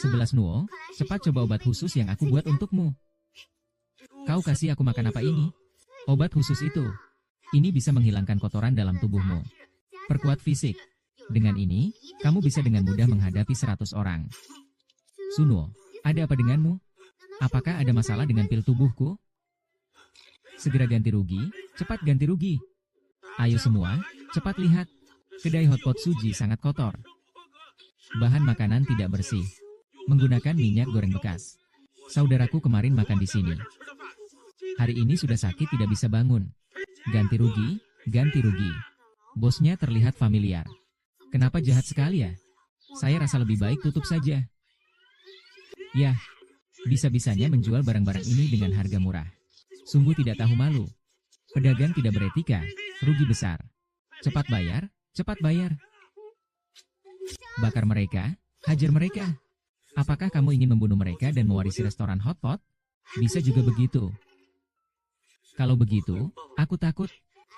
Sebelas Nuo, cepat coba obat khusus yang aku buat untukmu. Kau kasih aku makan apa ini? Obat khusus itu. Ini bisa menghilangkan kotoran dalam tubuhmu. Perkuat fisik. Dengan ini, kamu bisa dengan mudah menghadapi 100 orang. Sunuo, ada apa denganmu? Apakah ada masalah dengan pil tubuhku? Segera ganti rugi, cepat ganti rugi. Ayo semua, cepat lihat. Kedai hotpot Suji sangat kotor. Bahan makanan tidak bersih. Menggunakan minyak goreng bekas. Saudaraku kemarin makan di sini. Hari ini sudah sakit tidak bisa bangun. Ganti rugi, ganti rugi. Bosnya terlihat familiar. Kenapa jahat sekali ya? Saya rasa lebih baik tutup saja. Ya, bisa-bisanya menjual barang-barang ini dengan harga murah. Sungguh tidak tahu malu. Pedagang tidak beretika, rugi besar. Cepat bayar, cepat bayar. Bakar mereka, hajar mereka. Apakah kamu ingin membunuh mereka dan mewarisi restoran hotpot? Bisa juga begitu. Kalau begitu, aku takut.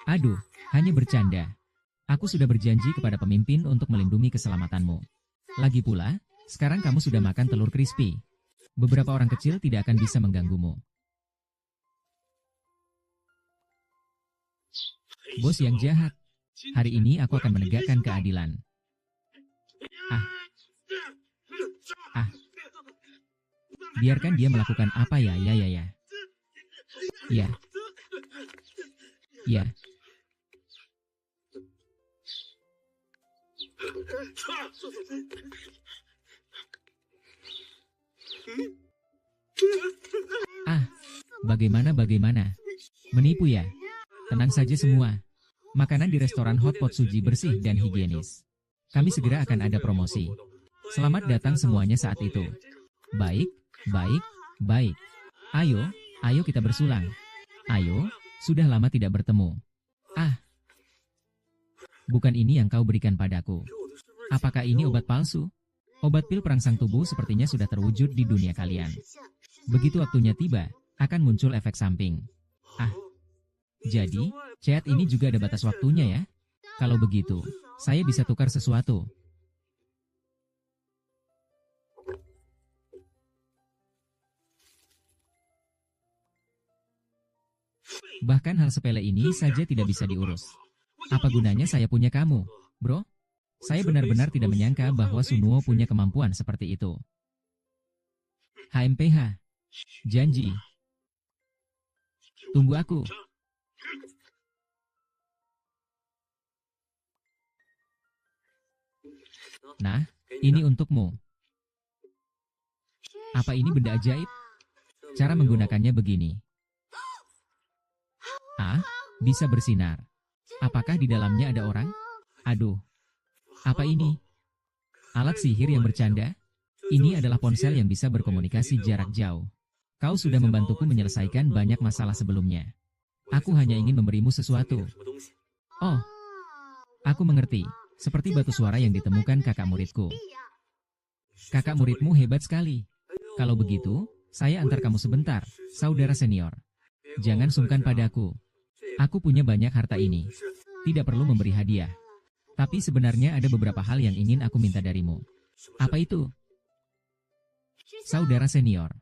Aduh, hanya bercanda. Aku sudah berjanji kepada pemimpin untuk melindungi keselamatanmu. Lagi pula, sekarang kamu sudah makan telur crispy. Beberapa orang kecil tidak akan bisa mengganggumu. Bos yang jahat. Hari ini aku akan menegakkan keadilan. Biarkan dia melakukan apa ya. Ya. Bagaimana? Menipu ya? Tenang saja semua. Makanan di restoran hotpot Suji bersih dan higienis. Kami segera akan ada promosi. Selamat datang semuanya saat itu. Baik. Ayo kita bersulang. Ayo, sudah lama tidak bertemu. Bukan ini yang kau berikan padaku. Apakah ini obat palsu? Obat pil perangsang tubuh sepertinya sudah terwujud di dunia kalian. Begitu waktunya tiba, akan muncul efek samping. Jadi, chat ini juga ada batas waktunya ya? Kalau begitu, saya bisa tukar sesuatu. Bahkan hal sepele ini saja tidak bisa diurus. Apa gunanya saya punya kamu, bro? Saya benar-benar tidak menyangka bahwa Sunuo punya kemampuan seperti itu. HMPH. Janji. Tunggu aku. Nah, ini untukmu. Apa ini benda ajaib? Cara menggunakannya begini. Bisa bersinar. Apakah di dalamnya ada orang? Aduh. Apa ini? Alat sihir yang bercanda? Ini adalah ponsel yang bisa berkomunikasi jarak jauh. Kau sudah membantuku menyelesaikan banyak masalah sebelumnya. Aku hanya ingin memberimu sesuatu. Oh, aku mengerti. Seperti batu suara yang ditemukan kakak muridku. Kakak muridmu hebat sekali. Kalau begitu, saya antar kamu sebentar, saudara senior. Jangan sungkan padaku. Aku punya banyak harta ini. Tidak perlu memberi hadiah. Tapi sebenarnya ada beberapa hal yang ingin aku minta darimu. Apa itu? Saudara senior.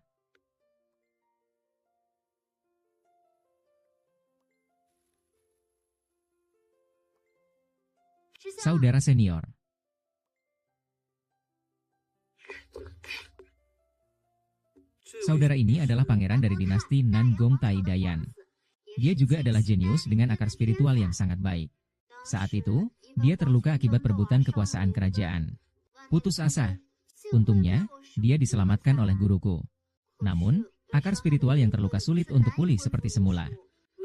Saudara senior. Saudara ini adalah pangeran dari dinasti Nangong Tai Dayan. Dia juga adalah jenius dengan akar spiritual yang sangat baik. Saat itu, dia terluka akibat perebutan kekuasaan kerajaan. Putus asa. Untungnya, dia diselamatkan oleh guruku. Namun, akar spiritual yang terluka sulit untuk pulih seperti semula.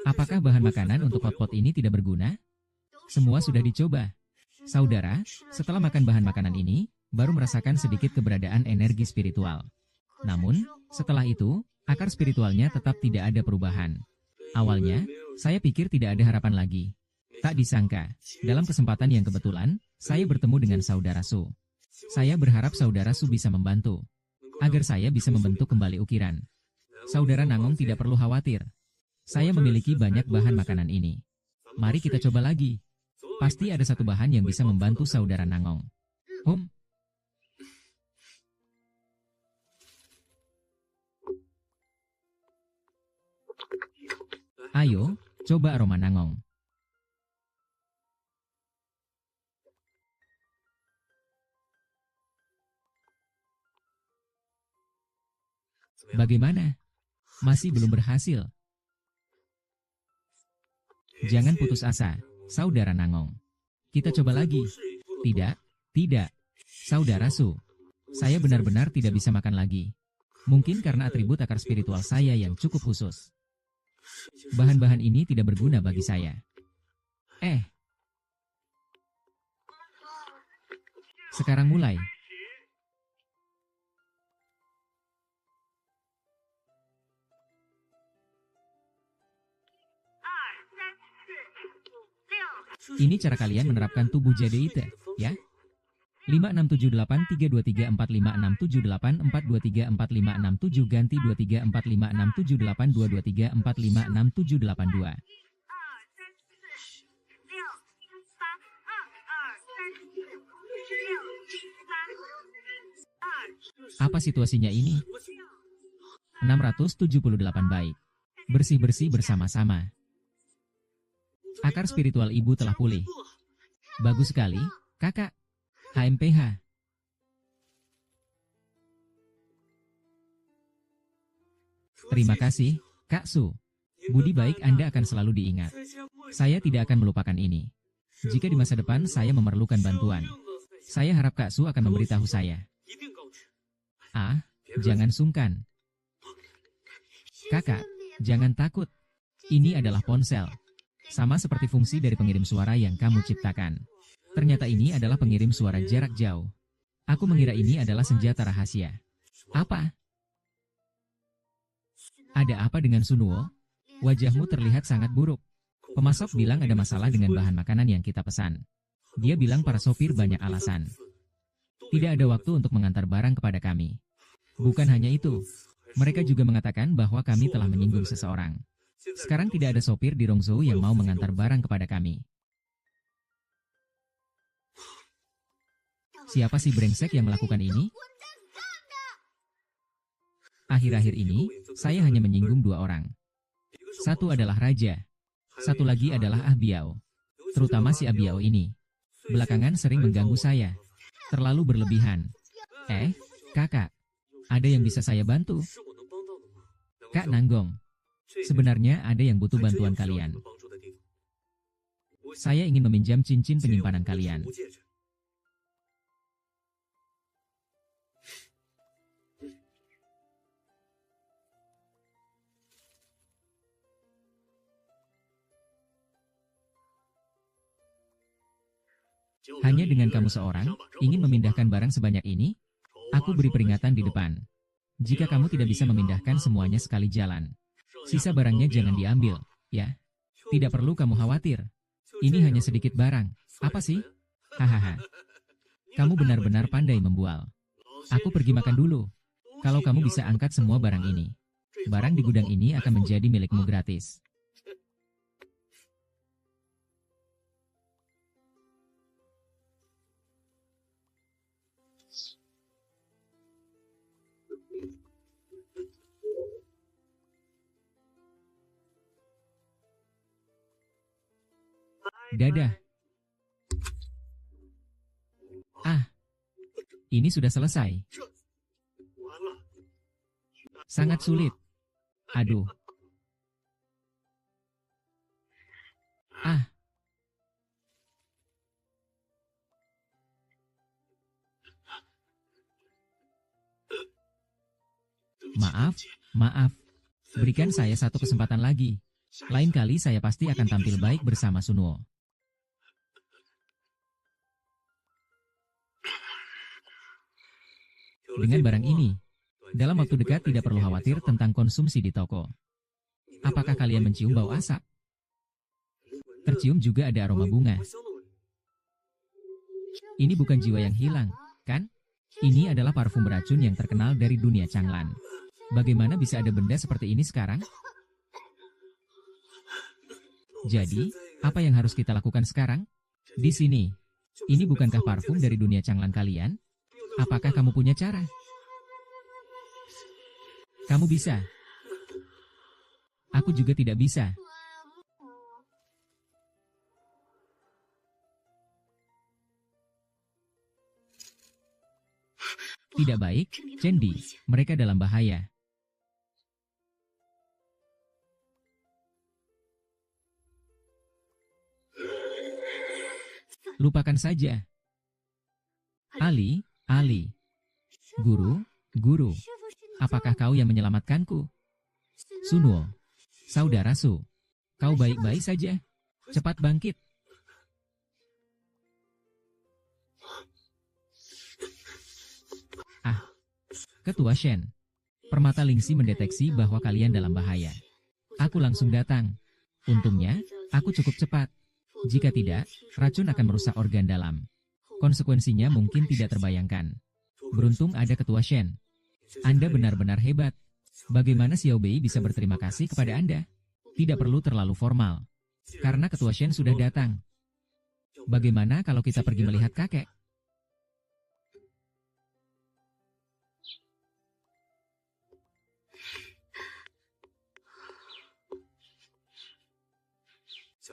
Apakah bahan makanan untuk hotpot ini tidak berguna? Semua sudah dicoba. Saudara, setelah makan bahan makanan ini, baru merasakan sedikit keberadaan energi spiritual. Namun, setelah itu, akar spiritualnya tetap tidak ada perubahan. Awalnya, saya pikir tidak ada harapan lagi. Tak disangka, dalam kesempatan yang kebetulan, saya bertemu dengan saudara Su. Saya berharap saudara Su bisa membantu, agar saya bisa membentuk kembali ukiran. Saudara Nangong tidak perlu khawatir. Saya memiliki banyak bahan makanan ini. Mari kita coba lagi. Pasti ada satu bahan yang bisa membantu saudara Nangong. Ayo, coba aroma Nangong. Bagaimana? Masih belum berhasil? Jangan putus asa, saudara Nangong. Kita coba lagi. Tidak, tidak. Saudara Su, saya benar-benar tidak bisa makan lagi. Mungkin karena atribut akar spiritual saya yang cukup khusus. Bahan-bahan ini tidak berguna bagi saya. Sekarang mulai. Ini cara kalian menerapkan tubuh Jadeite, ya? 56783234567842345667 ganti 2345678223456782. Apa situasinya ini? 678 baik. Bersih-bersih bersama-sama. Akar spiritual ibu telah pulih. Bagus sekali, kakak. HMPH. Terima kasih, Kak Su. Budi baik Anda akan selalu diingat. Saya tidak akan melupakan ini. Jika di masa depan saya memerlukan bantuan, saya harap Kak Su akan memberitahu saya. Jangan sungkan. Kakak, jangan takut. Ini adalah ponsel. Sama seperti fungsi dari pengirim suara yang kamu ciptakan. Ternyata ini adalah pengirim suara jarak jauh. Aku mengira ini adalah senjata rahasia. Apa? Ada apa dengan Sunuo? Wajahmu terlihat sangat buruk. Pemasok bilang ada masalah dengan bahan makanan yang kita pesan. Dia bilang para sopir banyak alasan. Tidak ada waktu untuk mengantar barang kepada kami. Bukan hanya itu. Mereka juga mengatakan bahwa kami telah menyinggung seseorang. Sekarang tidak ada sopir di Rongzhou yang mau mengantar barang kepada kami. Siapa si brengsek yang melakukan ini? Akhir-akhir ini, saya hanya menyinggung 2 orang. Satu adalah Raja. Satu lagi adalah Ah Biao. Terutama si Ah Biao ini. Belakangan sering mengganggu saya. Terlalu berlebihan. Kakak. Ada yang bisa saya bantu? Kak Nanggong. Sebenarnya ada yang butuh bantuan kalian. Saya ingin meminjam cincin penyimpanan kalian. Hanya dengan kamu seorang, ingin memindahkan barang sebanyak ini? Aku beri peringatan di depan. Jika kamu tidak bisa memindahkan semuanya sekali jalan, sisa barangnya jangan diambil, ya. Tidak perlu kamu khawatir. Ini hanya sedikit barang. Apa sih? Hahaha. Kamu benar-benar pandai membual. Aku pergi makan dulu. Kalau kamu bisa angkat semua barang ini, barang di gudang ini akan menjadi milikmu gratis. Dadah. Ini sudah selesai. Sangat sulit. Aduh. Ah, maaf, maaf. Berikan saya satu kesempatan lagi. Lain kali saya pasti akan tampil baik bersama Sunwo. Dengan barang ini, dalam waktu dekat tidak perlu khawatir tentang konsumsi di toko. Apakah kalian mencium bau asap? Tercium juga ada aroma bunga. Ini bukan jiwa yang hilang, kan? Ini adalah parfum beracun yang terkenal dari dunia Changlan. Bagaimana bisa ada benda seperti ini sekarang? Jadi, apa yang harus kita lakukan sekarang? Di sini. Ini bukankah parfum dari dunia Changlan kalian? Apakah kamu punya cara? Kamu bisa. Aku juga tidak bisa. Tidak baik, Cendi. Mereka dalam bahaya. Lupakan saja. Ali, Guru, apakah kau yang menyelamatkanku? Sunwo, saudara Su, kau baik-baik saja. Cepat bangkit. Ah, Ketua Shen. Permata Lingxi mendeteksi bahwa kalian dalam bahaya. Aku langsung datang. Untungnya, aku cukup cepat. Jika tidak, racun akan merusak organ dalam. Konsekuensinya mungkin tidak terbayangkan. Beruntung ada Ketua Shen. Anda benar-benar hebat. Bagaimana Xiao Bei bisa berterima kasih kepada Anda? Tidak perlu terlalu formal. Karena Ketua Shen sudah datang. Bagaimana kalau kita pergi melihat kakek?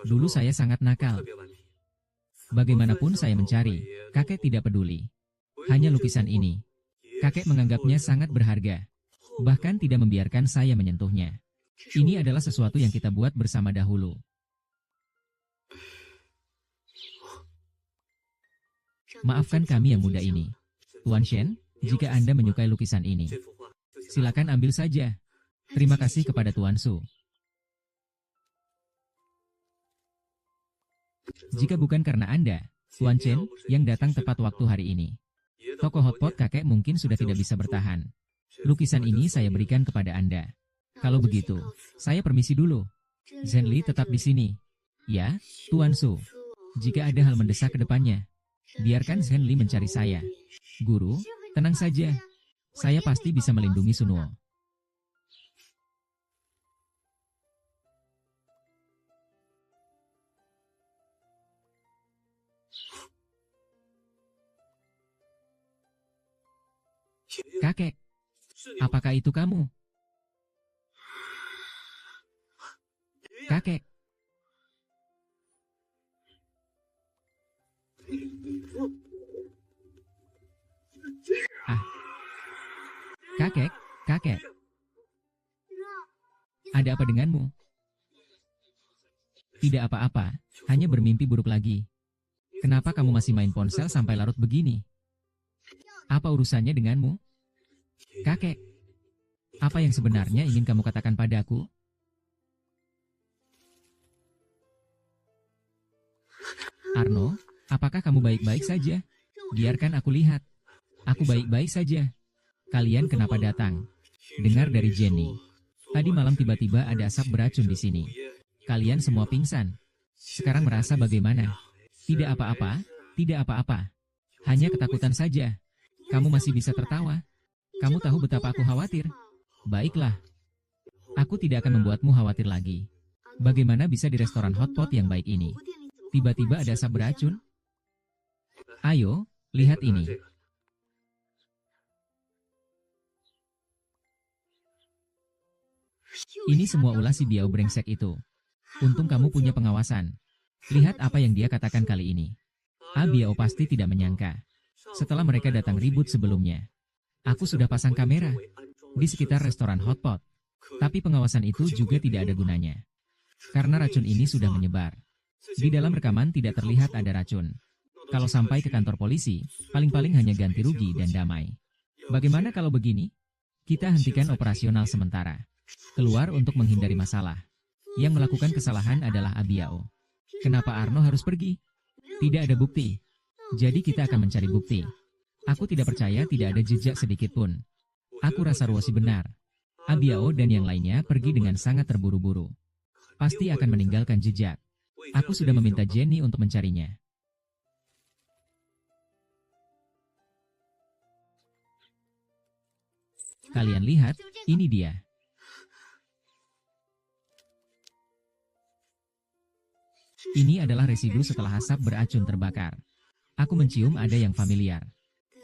Dulu saya sangat nakal. Bagaimanapun saya mencari, kakek tidak peduli. Hanya lukisan ini. Kakek menganggapnya sangat berharga. Bahkan tidak membiarkan saya menyentuhnya. Ini adalah sesuatu yang kita buat bersama dahulu. Maafkan kami yang muda ini. Tuan Shen, jika Anda menyukai lukisan ini, silakan ambil saja. Terima kasih kepada Tuan Su. Jika bukan karena Anda, Tuan Chen, yang datang tepat waktu hari ini, toko hotpot kakek mungkin sudah tidak bisa bertahan. Lukisan ini saya berikan kepada Anda. Kalau begitu, saya permisi dulu. Zhenli tetap di sini. Ya, Tuan Su. Jika ada hal mendesak ke depannya, biarkan Zhenli mencari saya. Guru, tenang saja. Saya pasti bisa melindungi Sunwo. Kakek, apakah itu kamu? Kakek. Ah. Kakek. Ada apa denganmu? Tidak apa-apa, hanya bermimpi buruk lagi. Kenapa kamu masih main ponsel sampai larut begini? Apa urusannya denganmu? Kakek, apa yang sebenarnya ingin kamu katakan padaku? Arno, apakah kamu baik-baik saja? Biarkan aku lihat. Aku baik-baik saja. Kalian kenapa datang? Dengar dari Jenny. Tadi malam tiba-tiba ada asap beracun di sini. Kalian semua pingsan. Sekarang merasa bagaimana? Tidak apa-apa, tidak apa-apa. Hanya ketakutan saja. Kamu masih bisa tertawa. Kamu tahu betapa aku khawatir. Baiklah. Aku tidak akan membuatmu khawatir lagi. Bagaimana bisa di restoran hotpot yang baik ini? Tiba-tiba ada asap beracun? Ayo, lihat ini. Ini semua ulah si Biao brengsek itu. Untung kamu punya pengawasan. Lihat apa yang dia katakan kali ini. Biao pasti tidak menyangka. Setelah mereka datang ribut sebelumnya, aku sudah pasang kamera di sekitar restoran hotpot. Tapi pengawasan itu juga tidak ada gunanya. Karena racun ini sudah menyebar. Di dalam rekaman tidak terlihat ada racun. Kalau sampai ke kantor polisi, paling-paling hanya ganti rugi dan damai. Bagaimana kalau begini? Kita hentikan operasional sementara. Keluar untuk menghindari masalah. Yang melakukan kesalahan adalah Abiao. Kenapa Arno harus pergi? Tidak ada bukti. Jadi kita akan mencari bukti. Aku tidak percaya tidak ada jejak sedikit pun. Aku rasa Ruoshi benar. Abiao dan yang lainnya pergi dengan sangat terburu-buru. Pasti akan meninggalkan jejak. Aku sudah meminta Jenny untuk mencarinya. Kalian lihat, ini dia. Ini adalah residu setelah asap beracun terbakar. Aku mencium ada yang familiar.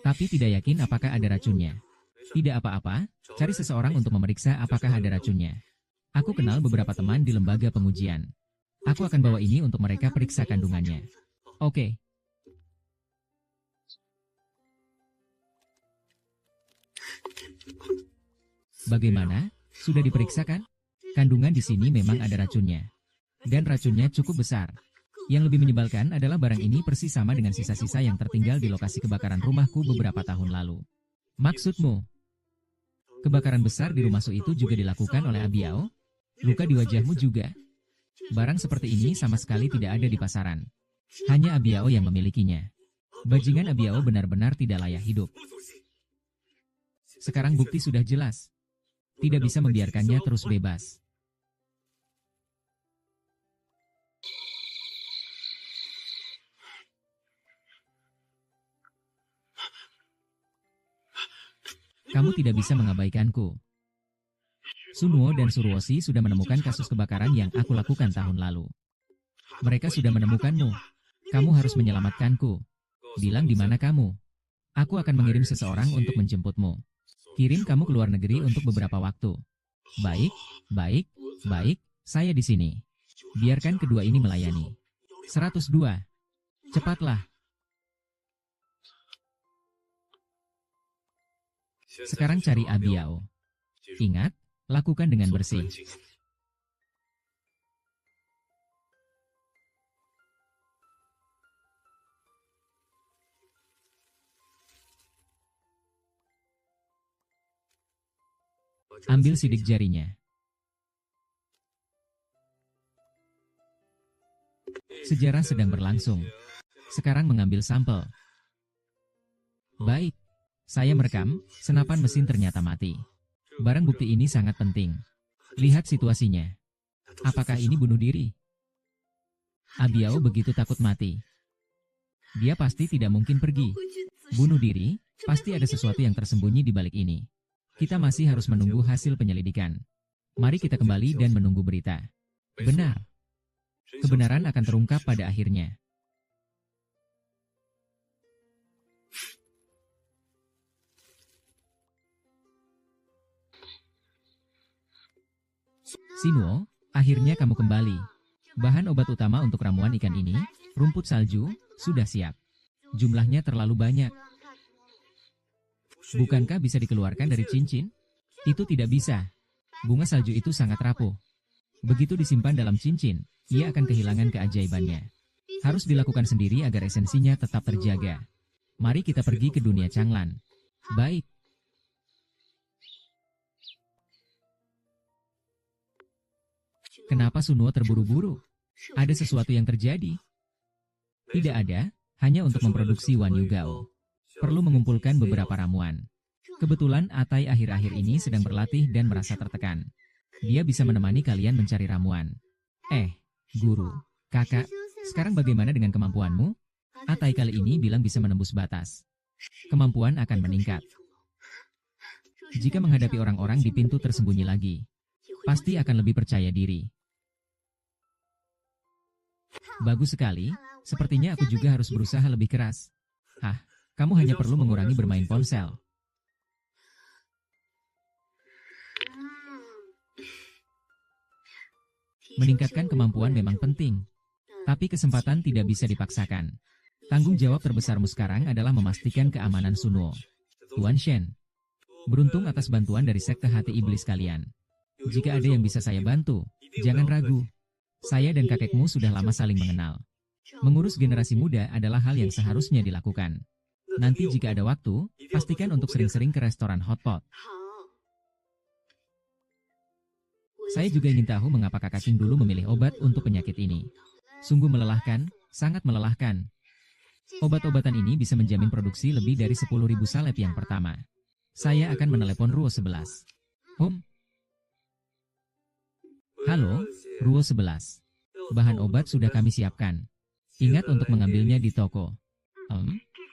Tapi tidak yakin apakah ada racunnya. Tidak apa-apa, cari seseorang untuk memeriksa apakah ada racunnya. Aku kenal beberapa teman di lembaga pengujian. Aku akan bawa ini untuk mereka periksa kandungannya. Oke. Bagaimana? Sudah diperiksakan? Kandungan di sini memang ada racunnya. Dan racunnya cukup besar. Yang lebih menyebalkan adalah barang ini persis sama dengan sisa-sisa yang tertinggal di lokasi kebakaran rumahku beberapa tahun lalu. Maksudmu? Kebakaran besar di rumah Su itu juga dilakukan oleh Abiao? Luka di wajahmu juga? Barang seperti ini sama sekali tidak ada di pasaran. Hanya Abiao yang memilikinya. Bajingan Abiao benar-benar tidak layak hidup. Sekarang bukti sudah jelas. Tidak bisa membiarkannya terus bebas. Kamu tidak bisa mengabaikanku. Sunuo dan Suruoshi sudah menemukan kasus kebakaran yang aku lakukan tahun lalu. Mereka sudah menemukanmu. Kamu harus menyelamatkanku. Bilang di mana kamu. Aku akan mengirim seseorang untuk menjemputmu. Kirim kamu ke luar negeri untuk beberapa waktu. Baik, baik, baik, saya di sini. Biarkan kedua ini melayani. 102. Cepatlah. Sekarang cari Abiao. Ingat, lakukan dengan bersih. Ambil sidik jarinya. Sejarah sedang berlangsung. Sekarang mengambil sampel. Baik. Saya merekam, senapan mesin ternyata mati. Barang bukti ini sangat penting. Lihat situasinya. Apakah ini bunuh diri? Abiao begitu takut mati. Dia pasti tidak mungkin pergi. Bunuh diri, pasti ada sesuatu yang tersembunyi di balik ini. Kita masih harus menunggu hasil penyelidikan. Mari kita kembali dan menunggu berita. Benar. Kebenaran akan terungkap pada akhirnya. Sinuo, akhirnya kamu kembali. Bahan obat utama untuk ramuan ikan ini, rumput salju, sudah siap. Jumlahnya terlalu banyak. Bukankah bisa dikeluarkan dari cincin? Itu tidak bisa. Bunga salju itu sangat rapuh. Begitu disimpan dalam cincin, ia akan kehilangan keajaibannya. Harus dilakukan sendiri agar esensinya tetap terjaga. Mari kita pergi ke dunia Changlan. Baik. Kenapa Sunuo terburu-buru? Ada sesuatu yang terjadi? Tidak ada, hanya untuk memproduksi Wan Yu Gao. Perlu mengumpulkan beberapa ramuan. Kebetulan Atai akhir-akhir ini sedang berlatih dan merasa tertekan. Dia bisa menemani kalian mencari ramuan. Guru, kakak, sekarang bagaimana dengan kemampuanmu? Atai kali ini bilang bisa menembus batas. Kemampuan akan meningkat. Jika menghadapi orang-orang di pintu tersembunyi lagi, pasti akan lebih percaya diri. Bagus sekali, sepertinya aku juga harus berusaha lebih keras. Kamu hanya perlu mengurangi bermain ponsel. Meningkatkan kemampuan memang penting, tapi kesempatan tidak bisa dipaksakan. Tanggung jawab terbesarmu sekarang adalah memastikan keamanan Sunuo. Tuan Shen, beruntung atas bantuan dari sekte hati iblis kalian. Jika ada yang bisa saya bantu, jangan ragu. Saya dan kakekmu sudah lama saling mengenal. Mengurus generasi muda adalah hal yang seharusnya dilakukan. Nanti jika ada waktu, pastikan untuk sering-sering ke restoran hotpot. Saya juga ingin tahu mengapa kakak King dulu memilih obat untuk penyakit ini. Sungguh melelahkan, sangat melelahkan. Obat-obatan ini bisa menjamin produksi lebih dari 10.000 salep yang pertama. Saya akan menelepon Ruo 11. Halo, Ruo 11. Bahan obat sudah kami siapkan. Ingat untuk mengambilnya di toko.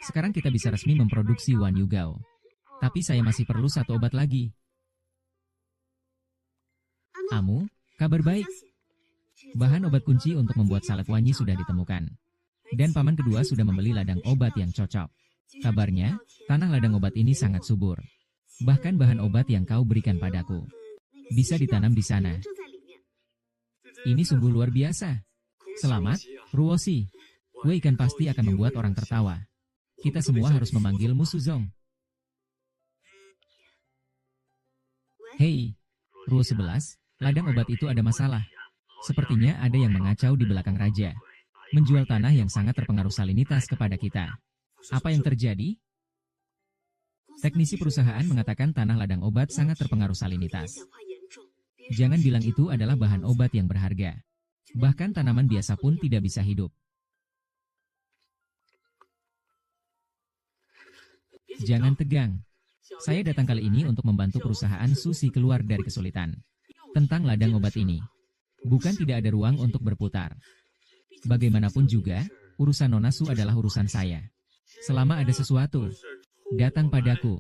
Sekarang kita bisa resmi memproduksi Wan Yugao. Tapi saya masih perlu satu obat lagi. Amu, kabar baik. Bahan obat kunci untuk membuat salep wangi sudah ditemukan. Dan paman kedua sudah membeli ladang obat yang cocok. Kabarnya, tanah ladang obat ini sangat subur. Bahkan bahan obat yang kau berikan padaku bisa ditanam di sana. Ini sungguh luar biasa. Selamat, Ruosi. Wei Kan pasti akan membuat orang tertawa. Kita semua harus memanggilmu Suzong. Hei, Ruo 11, ladang obat itu ada masalah. Sepertinya ada yang mengacau di belakang raja. Menjual tanah yang sangat terpengaruh salinitas kepada kita. Apa yang terjadi? Teknisi perusahaan mengatakan tanah ladang obat sangat terpengaruh salinitas. Jangan bilang itu adalah bahan obat yang berharga. Bahkan tanaman biasa pun tidak bisa hidup. Jangan tegang. Saya datang kali ini untuk membantu perusahaan Susi keluar dari kesulitan. Tentang ladang obat ini. Bukan tidak ada ruang untuk berputar. Bagaimanapun juga, urusan Nona Su adalah urusan saya. Selama ada sesuatu, datang padaku.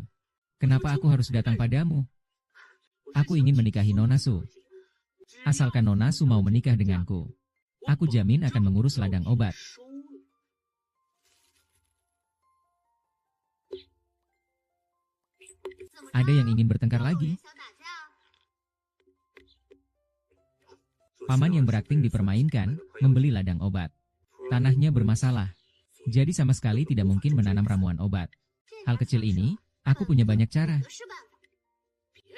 Kenapa aku harus datang padamu? Aku ingin menikahi Nona Su. Asalkan Nona Su mau menikah denganku, aku jamin akan mengurus ladang obat. Ada yang ingin bertengkar lagi? Paman yang berakting dipermainkan, membeli ladang obat. Tanahnya bermasalah. Jadi sama sekali tidak mungkin menanam ramuan obat. Hal kecil ini, aku punya banyak cara.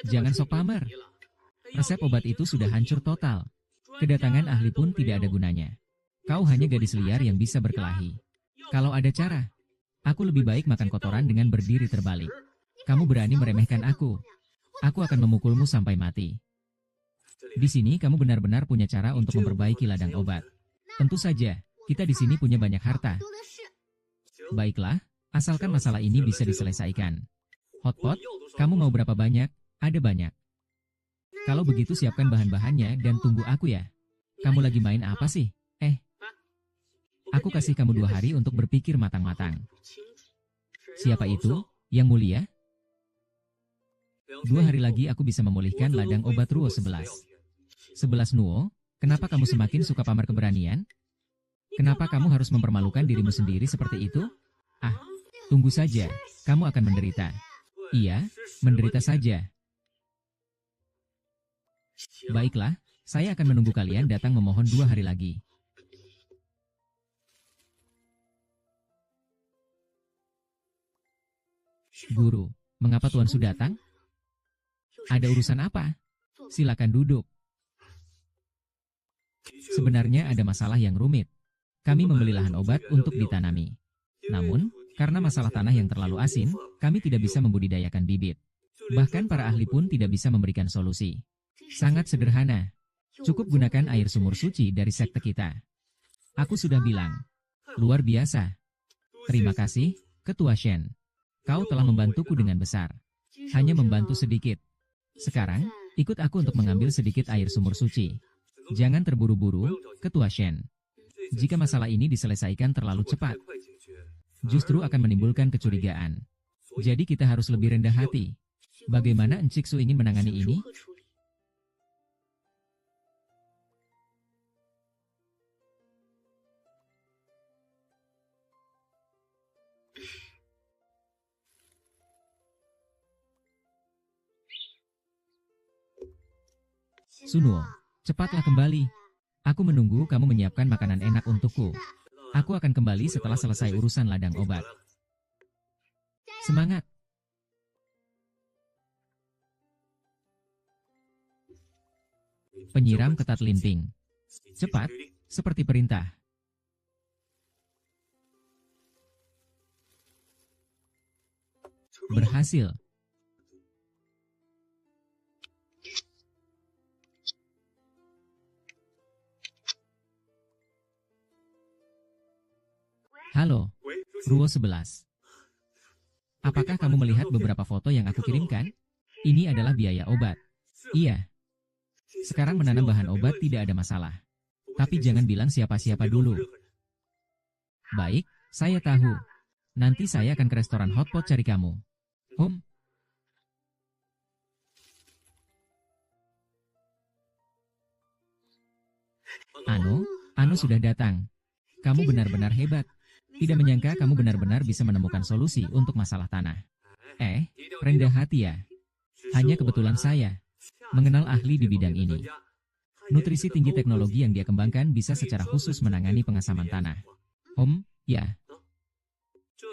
Jangan sok pamer. Resep obat itu sudah hancur total. Kedatangan ahli pun tidak ada gunanya. Kau hanya gadis liar yang bisa berkelahi. Kalau ada cara, aku lebih baik makan kotoran dengan berdiri terbalik. Kamu berani meremehkan aku. Aku akan memukulmu sampai mati. Di sini kamu benar-benar punya cara untuk memperbaiki ladang obat. Tentu saja, kita di sini punya banyak harta. Baiklah, asalkan masalah ini bisa diselesaikan. Hotpot, kamu mau berapa banyak? Ada banyak. Kalau begitu siapkan bahan-bahannya dan tunggu aku ya. Kamu lagi main apa sih? Aku kasih kamu 2 hari untuk berpikir matang-matang. Siapa itu, Yang Mulia? 2 hari lagi aku bisa memulihkan ladang obat Ruo 11. 11 Nuo, kenapa kamu semakin suka pamer keberanian? Kenapa kamu harus mempermalukan dirimu sendiri seperti itu? Tunggu saja, kamu akan menderita. Iya, menderita saja. Baiklah, saya akan menunggu kalian datang memohon 2 hari lagi. Guru, mengapa Tuan Su datang? Ada urusan apa? Silakan duduk. Sebenarnya ada masalah yang rumit. Kami membeli lahan obat untuk ditanami. Namun, karena masalah tanah yang terlalu asin, kami tidak bisa membudidayakan bibit. Bahkan para ahli pun tidak bisa memberikan solusi. Sangat sederhana. Cukup gunakan air sumur suci dari sekte kita. Aku sudah bilang. Luar biasa. Terima kasih, Ketua Shen. Kau telah membantuku dengan besar. Hanya membantu sedikit. Sekarang, ikut aku untuk mengambil sedikit air sumur suci. Jangan terburu-buru, Ketua Shen. Jika masalah ini diselesaikan terlalu cepat, justru akan menimbulkan kecurigaan. Jadi kita harus lebih rendah hati. Bagaimana Encik Su ingin menangani ini? Sunuo, cepatlah kembali. Aku menunggu kamu menyiapkan makanan enak untukku. Aku akan kembali setelah selesai urusan ladang obat. Semangat! Penyiram ketat limping. Cepat, seperti perintah. Berhasil. Halo, Ruo 11. Apakah kamu melihat beberapa foto yang aku kirimkan? Ini adalah biaya obat. Iya. Sekarang menanam bahan obat tidak ada masalah. Tapi jangan bilang siapa-siapa dulu. Baik, saya tahu. Nanti saya akan ke restoran hotpot cari kamu. Anu sudah datang. Kamu benar-benar hebat. Tidak menyangka kamu benar-benar bisa menemukan solusi untuk masalah tanah. Rendah hati ya. Hanya kebetulan saya mengenal ahli di bidang ini. Nutrisi tinggi teknologi yang dia kembangkan bisa secara khusus menangani pengasaman tanah. Ya.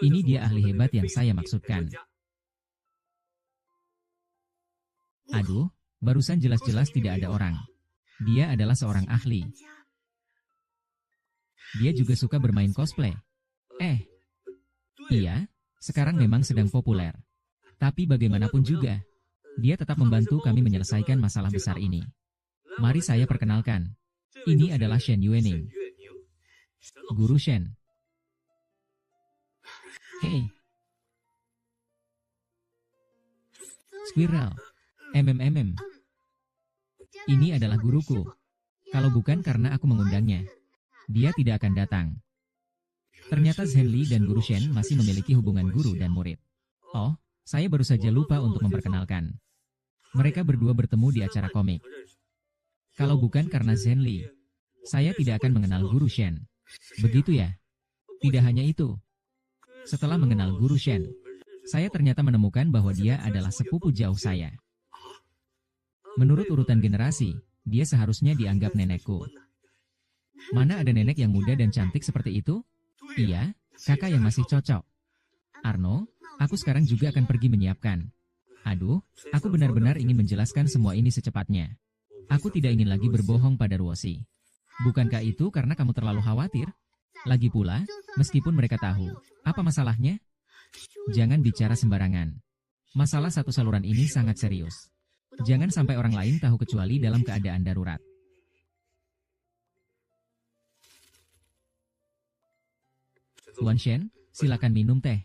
Ini dia ahli hebat yang saya maksudkan. Aduh, barusan jelas-jelas tidak ada orang. Dia adalah seorang ahli. Dia juga suka bermain cosplay. Iya, sekarang memang sedang populer. Tapi bagaimanapun juga, dia tetap membantu kami menyelesaikan masalah besar ini. Mari saya perkenalkan. Ini adalah Shen Yuening. Guru Shen. Hei. Squirrel. Ini adalah guruku. Kalau bukan karena aku mengundangnya, dia tidak akan datang. Ternyata Zhenli dan Guru Shen masih memiliki hubungan guru dan murid. Oh, saya baru saja lupa untuk memperkenalkan. Mereka berdua bertemu di acara komik. Kalau bukan karena Zhenli, saya tidak akan mengenal Guru Shen. Begitu ya? Tidak hanya itu. Setelah mengenal Guru Shen, saya ternyata menemukan bahwa dia adalah sepupu jauh saya. Menurut urutan generasi, dia seharusnya dianggap nenekku. Mana ada nenek yang muda dan cantik seperti itu? Iya, kakak yang masih cocok. Arno, aku sekarang juga akan pergi menyiapkan. Aduh, aku benar-benar ingin menjelaskan semua ini secepatnya. Aku tidak ingin lagi berbohong pada Ruoshi. Bukankah itu karena kamu terlalu khawatir? Lagi pula, meskipun mereka tahu, apa masalahnya? Jangan bicara sembarangan. Masalah satu saluran ini sangat serius. Jangan sampai orang lain tahu kecuali dalam keadaan darurat. Tuan Shen, silakan minum teh.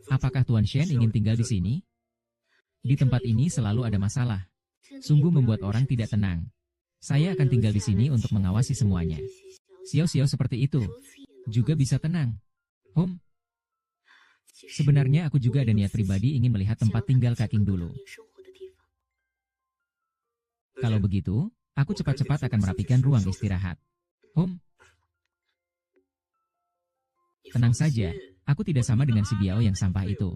Apakah Tuan Shen ingin tinggal di sini? Di tempat ini selalu ada masalah. Sungguh membuat orang tidak tenang. Saya akan tinggal di sini untuk mengawasi semuanya. Xiao-xiao seperti itu juga bisa tenang. Sebenarnya aku juga ada niat pribadi ingin melihat tempat tinggal Kaking dulu. Kalau begitu, aku cepat-cepat akan merapikan ruang istirahat. Tenang saja, aku tidak sama dengan si Biao yang sampah itu.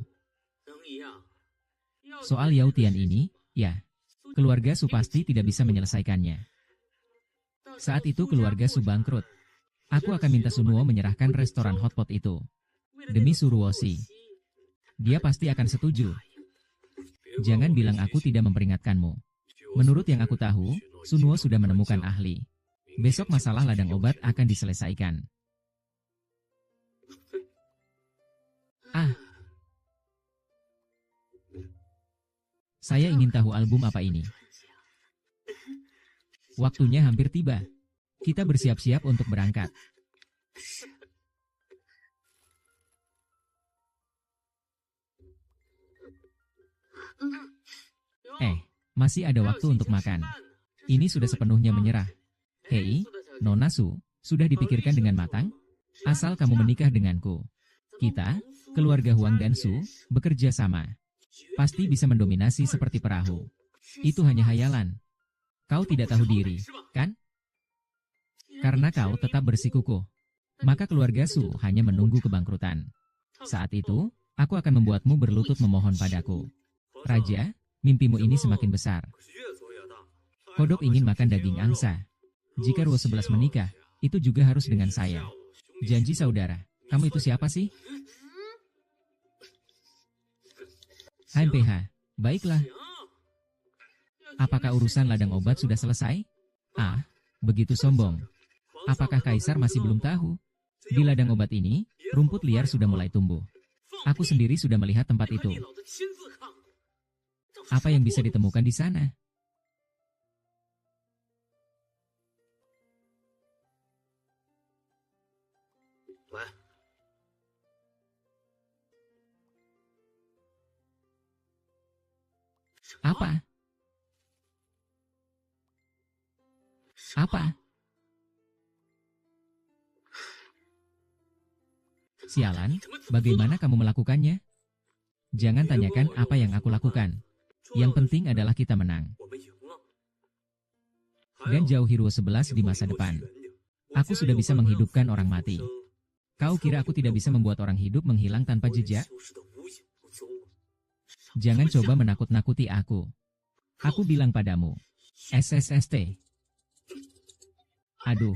Soal Yao Tian ini, ya, keluarga Su pasti tidak bisa menyelesaikannya. Saat itu keluarga Su bangkrut. Aku akan minta Sunuo menyerahkan restoran hotpot itu. Demi Su Ruoshi. Dia pasti akan setuju. Jangan bilang aku tidak memperingatkanmu. Menurut yang aku tahu, Sunuo sudah menemukan ahli. Besok masalah ladang obat akan diselesaikan. Saya ingin tahu album apa ini. Waktunya hampir tiba. Kita bersiap-siap untuk berangkat. Masih ada waktu untuk makan. Ini sudah sepenuhnya menyerah. Hei, Nona Su, sudah dipikirkan dengan matang? Asal kamu menikah denganku. Kita, keluarga Huang dan Su, bekerja sama. Pasti bisa mendominasi seperti perahu. Itu hanya hayalan. Kau tidak tahu diri, kan? Karena kau tetap bersikukuh. Maka keluarga Su hanya menunggu kebangkrutan. Saat itu, aku akan membuatmu berlutut memohon padaku. Raja, mimpimu ini semakin besar. Kodok ingin makan daging angsa. Jika Ruo 11 menikah, itu juga harus dengan saya. Janji saudara, kamu itu siapa sih? HMPH, baiklah. Apakah urusan ladang obat sudah selesai? Begitu sombong. Apakah Kaisar masih belum tahu? Di ladang obat ini, rumput liar sudah mulai tumbuh. Aku sendiri sudah melihat tempat itu. Apa yang bisa ditemukan di sana? Apa? Apa? Sialan, bagaimana kamu melakukannya? Jangan tanyakan apa yang aku lakukan. Yang penting adalah kita menang. Dan jauhi Ruo 11 di masa depan. Aku sudah bisa menghidupkan orang mati. Kau kira aku tidak bisa membuat orang hidup menghilang tanpa jejak? Jangan coba menakut-nakuti aku. Aku bilang padamu. SSST. Aduh.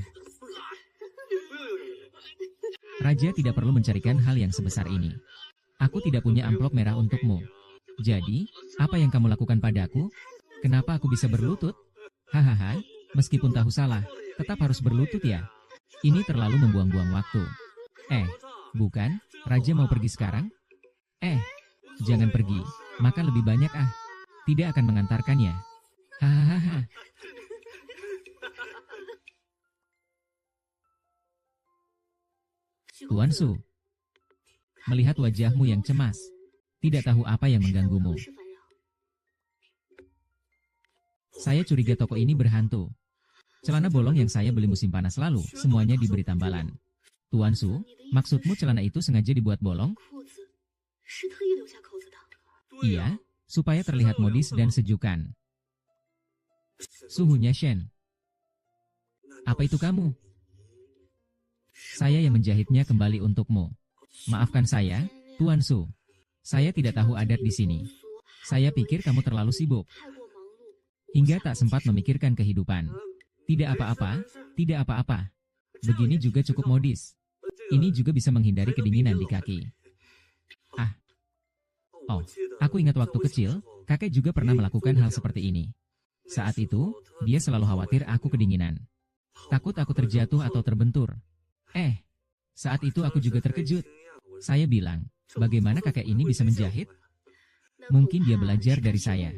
Raja tidak perlu mencarikan hal yang sebesar ini. Aku tidak punya amplop merah untukmu. Jadi, apa yang kamu lakukan padaku? Kenapa aku bisa berlutut? Hahaha, meskipun tahu salah, tetap harus berlutut ya. Ini terlalu membuang-buang waktu. Bukan, Raja mau pergi sekarang? Jangan pergi, maka lebih banyak tidak akan mengantarkannya. Hahaha. Tuan Su, melihat wajahmu yang cemas, tidak tahu apa yang mengganggumu. Saya curiga toko ini berhantu. Celana bolong yang saya beli musim panas lalu, semuanya diberi tambalan. Tuan Su, maksudmu celana itu sengaja dibuat bolong? Iya, supaya terlihat modis dan sejukan. Suhunya Shen. Apa itu kamu? Saya yang menjahitnya kembali untukmu. Maafkan saya, Tuan Su. Saya tidak tahu adat di sini. Saya pikir kamu terlalu sibuk. Hingga tak sempat memikirkan kehidupan. Tidak apa-apa, tidak apa-apa. Begini juga cukup modis. Ini juga bisa menghindari kedinginan di kaki. Oh, aku ingat waktu kecil, kakek juga pernah melakukan hal seperti ini. Saat itu, dia selalu khawatir aku kedinginan. Takut aku terjatuh atau terbentur. Saat itu aku juga terkejut. Saya bilang, bagaimana kakek ini bisa menjahit? Mungkin dia belajar dari saya.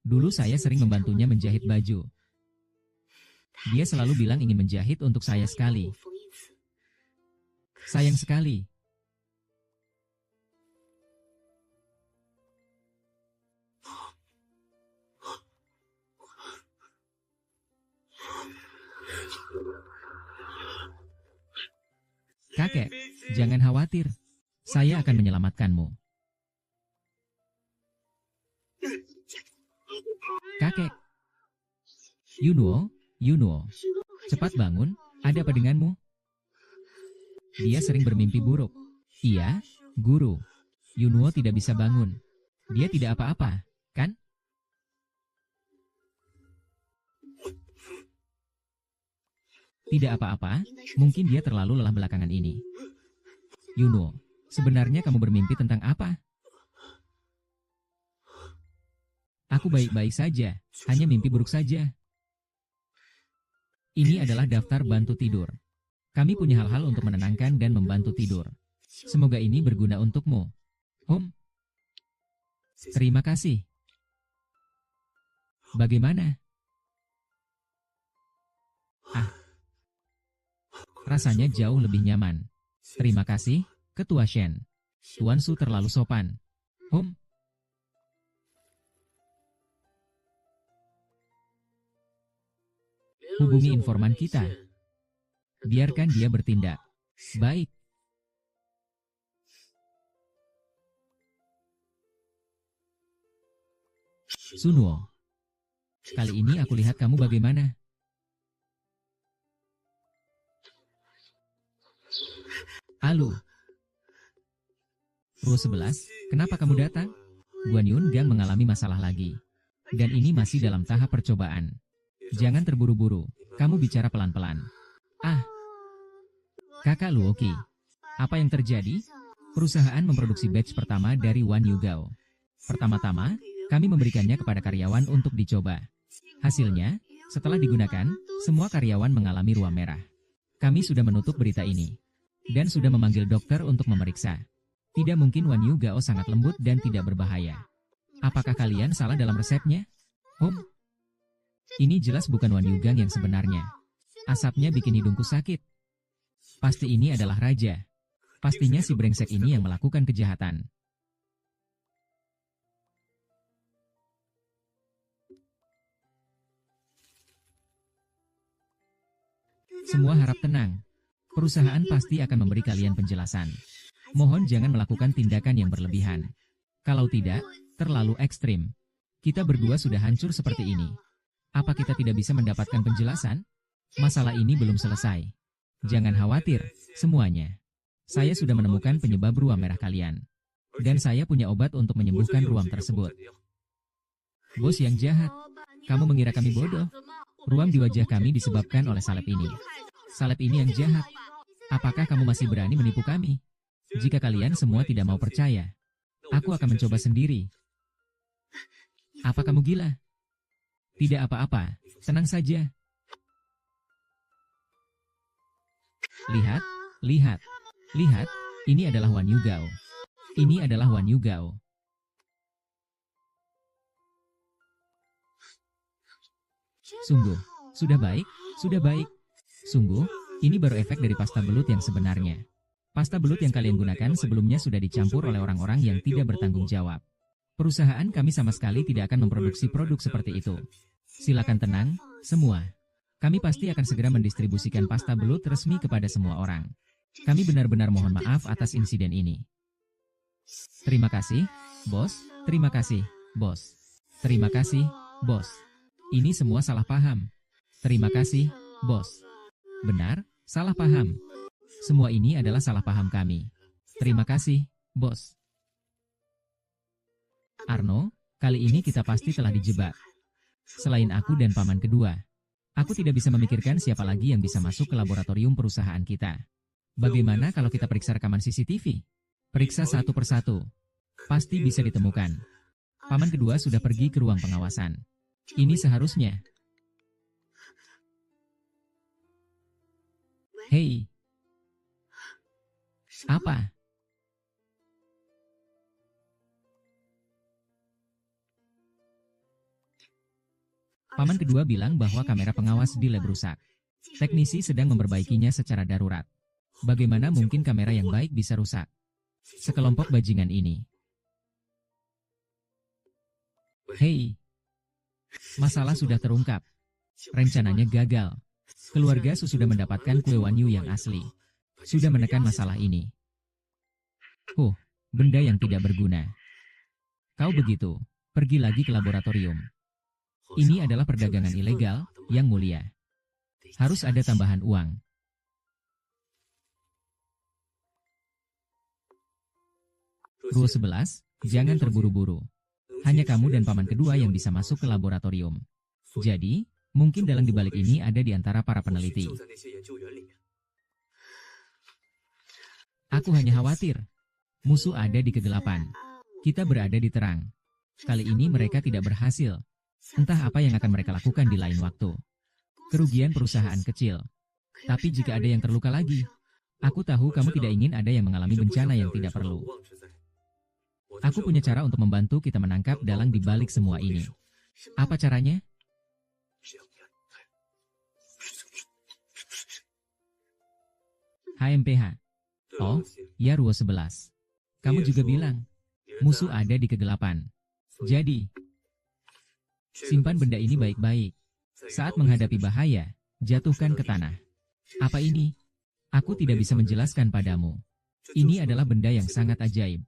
Dulu saya sering membantunya menjahit baju. Dia selalu bilang ingin menjahit untuk saya sekali. Sayang sekali. Kakek, jangan khawatir. Saya akan menyelamatkanmu. Kakek. Yunuo, cepat bangun, ada apa denganmu? Dia sering bermimpi buruk. Iya, guru. Yunuo tidak bisa bangun. Dia tidak apa-apa, kan? Tidak apa-apa, mungkin dia terlalu lelah belakangan ini. Yunuo, sebenarnya kamu bermimpi tentang apa? Aku baik-baik saja, hanya mimpi buruk saja. Ini adalah daftar bantu tidur. Kami punya hal-hal untuk menenangkan dan membantu tidur. Semoga ini berguna untukmu. Terima kasih. Bagaimana? Rasanya jauh lebih nyaman. Terima kasih, Ketua Shen. Tuan Su terlalu sopan. Hubungi informan kita. Biarkan dia bertindak. Baik. Sunuo. Kali ini aku lihat kamu bagaimana. Halo. Ruo 11, kenapa kamu datang? Guan Yun Gang mengalami masalah lagi. Dan ini masih dalam tahap percobaan. Jangan terburu-buru, kamu bicara pelan-pelan. Kakak Luoki, apa yang terjadi? Perusahaan memproduksi batch pertama dari Wan Yugao. Pertama-tama, kami memberikannya kepada karyawan untuk dicoba. Hasilnya, Setelah digunakan, semua karyawan mengalami ruam merah. Kami sudah menutup berita ini. Dan sudah memanggil dokter untuk memeriksa. Tidak mungkin Wan Yu Gao sangat lembut dan tidak berbahaya. Apakah kalian salah dalam resepnya? Ini jelas bukan Wan Yu Gang yang sebenarnya. Asapnya bikin hidungku sakit. Pasti ini adalah raja. Pastinya si brengsek ini yang melakukan kejahatan. Semua harap tenang. Perusahaan pasti akan memberi kalian penjelasan. Mohon jangan melakukan tindakan yang berlebihan. Kalau tidak, terlalu ekstrim. Kita berdua sudah hancur seperti ini. Apa kita tidak bisa mendapatkan penjelasan? Masalah ini belum selesai. Jangan khawatir, semuanya. Saya sudah menemukan penyebab ruam merah kalian. Dan saya punya obat untuk menyembuhkan ruam tersebut. Bos yang jahat, kamu mengira kami bodoh? Ruam di wajah kami disebabkan oleh salep ini. Salep ini yang jahat. Apakah kamu masih berani menipu kami? Jika kalian semua tidak mau percaya, aku akan mencoba sendiri. Apa kamu gila? Tidak apa-apa, tenang saja. Lihat, lihat, lihat, ini adalah Wan Yu Gao. Ini adalah Wan Yu Gao. Sungguh, sudah baik, sudah baik. Sungguh, ini baru efek dari pasta belut yang sebenarnya. Pasta belut yang kalian gunakan sebelumnya sudah dicampur oleh orang-orang yang tidak bertanggung jawab. Perusahaan kami sama sekali tidak akan memproduksi produk seperti itu. Silakan tenang, semua. Kami pasti akan segera mendistribusikan pasta belut resmi kepada semua orang. Kami benar-benar mohon maaf atas insiden ini. Terima kasih, bos. Terima kasih, bos. Terima kasih, bos. Ini semua salah paham. Terima kasih, bos. Benar, salah paham. Semua ini adalah salah paham kami. Terima kasih, bos. Arno, kali ini kita pasti telah dijebak. Selain aku dan paman kedua, aku tidak bisa memikirkan siapa lagi yang bisa masuk ke laboratorium perusahaan kita. Bagaimana kalau kita periksa rekaman CCTV? Periksa satu persatu. Pasti bisa ditemukan. Paman kedua sudah pergi ke ruang pengawasan. Ini seharusnya. Hei. Apa? Paman kedua bilang bahwa kamera pengawas di lab rusak. Teknisi sedang memperbaikinya secara darurat. Bagaimana mungkin kamera yang baik bisa rusak? Sekelompok bajingan ini. Hei. Masalah sudah terungkap. Rencananya gagal. Keluarga Su sudah mendapatkan kue Wan Yu yang asli. Sudah menekan masalah ini. Benda yang tidak berguna. Kau begitu, pergi lagi ke laboratorium. Ini adalah perdagangan ilegal, yang mulia. Harus ada tambahan uang. Rule 11, jangan terburu-buru. Hanya kamu dan paman kedua yang bisa masuk ke laboratorium. Jadi, mungkin dalang dibalik ini ada di antara para peneliti. Aku hanya khawatir. Musuh ada di kegelapan. Kita berada di terang. Kali ini mereka tidak berhasil. Entah apa yang akan mereka lakukan di lain waktu. Kerugian perusahaan kecil. Tapi jika ada yang terluka lagi, aku tahu kamu tidak ingin ada yang mengalami bencana yang tidak perlu. Aku punya cara untuk membantu kita menangkap dalang di balik semua ini. Apa caranya? HMPH. Oh, ya Ruo 11. Kamu juga bilang, musuh ada di kegelapan. Jadi, simpan benda ini baik-baik. Saat menghadapi bahaya, jatuhkan ke tanah. Apa ini? Aku tidak bisa menjelaskan padamu. Ini adalah benda yang sangat ajaib.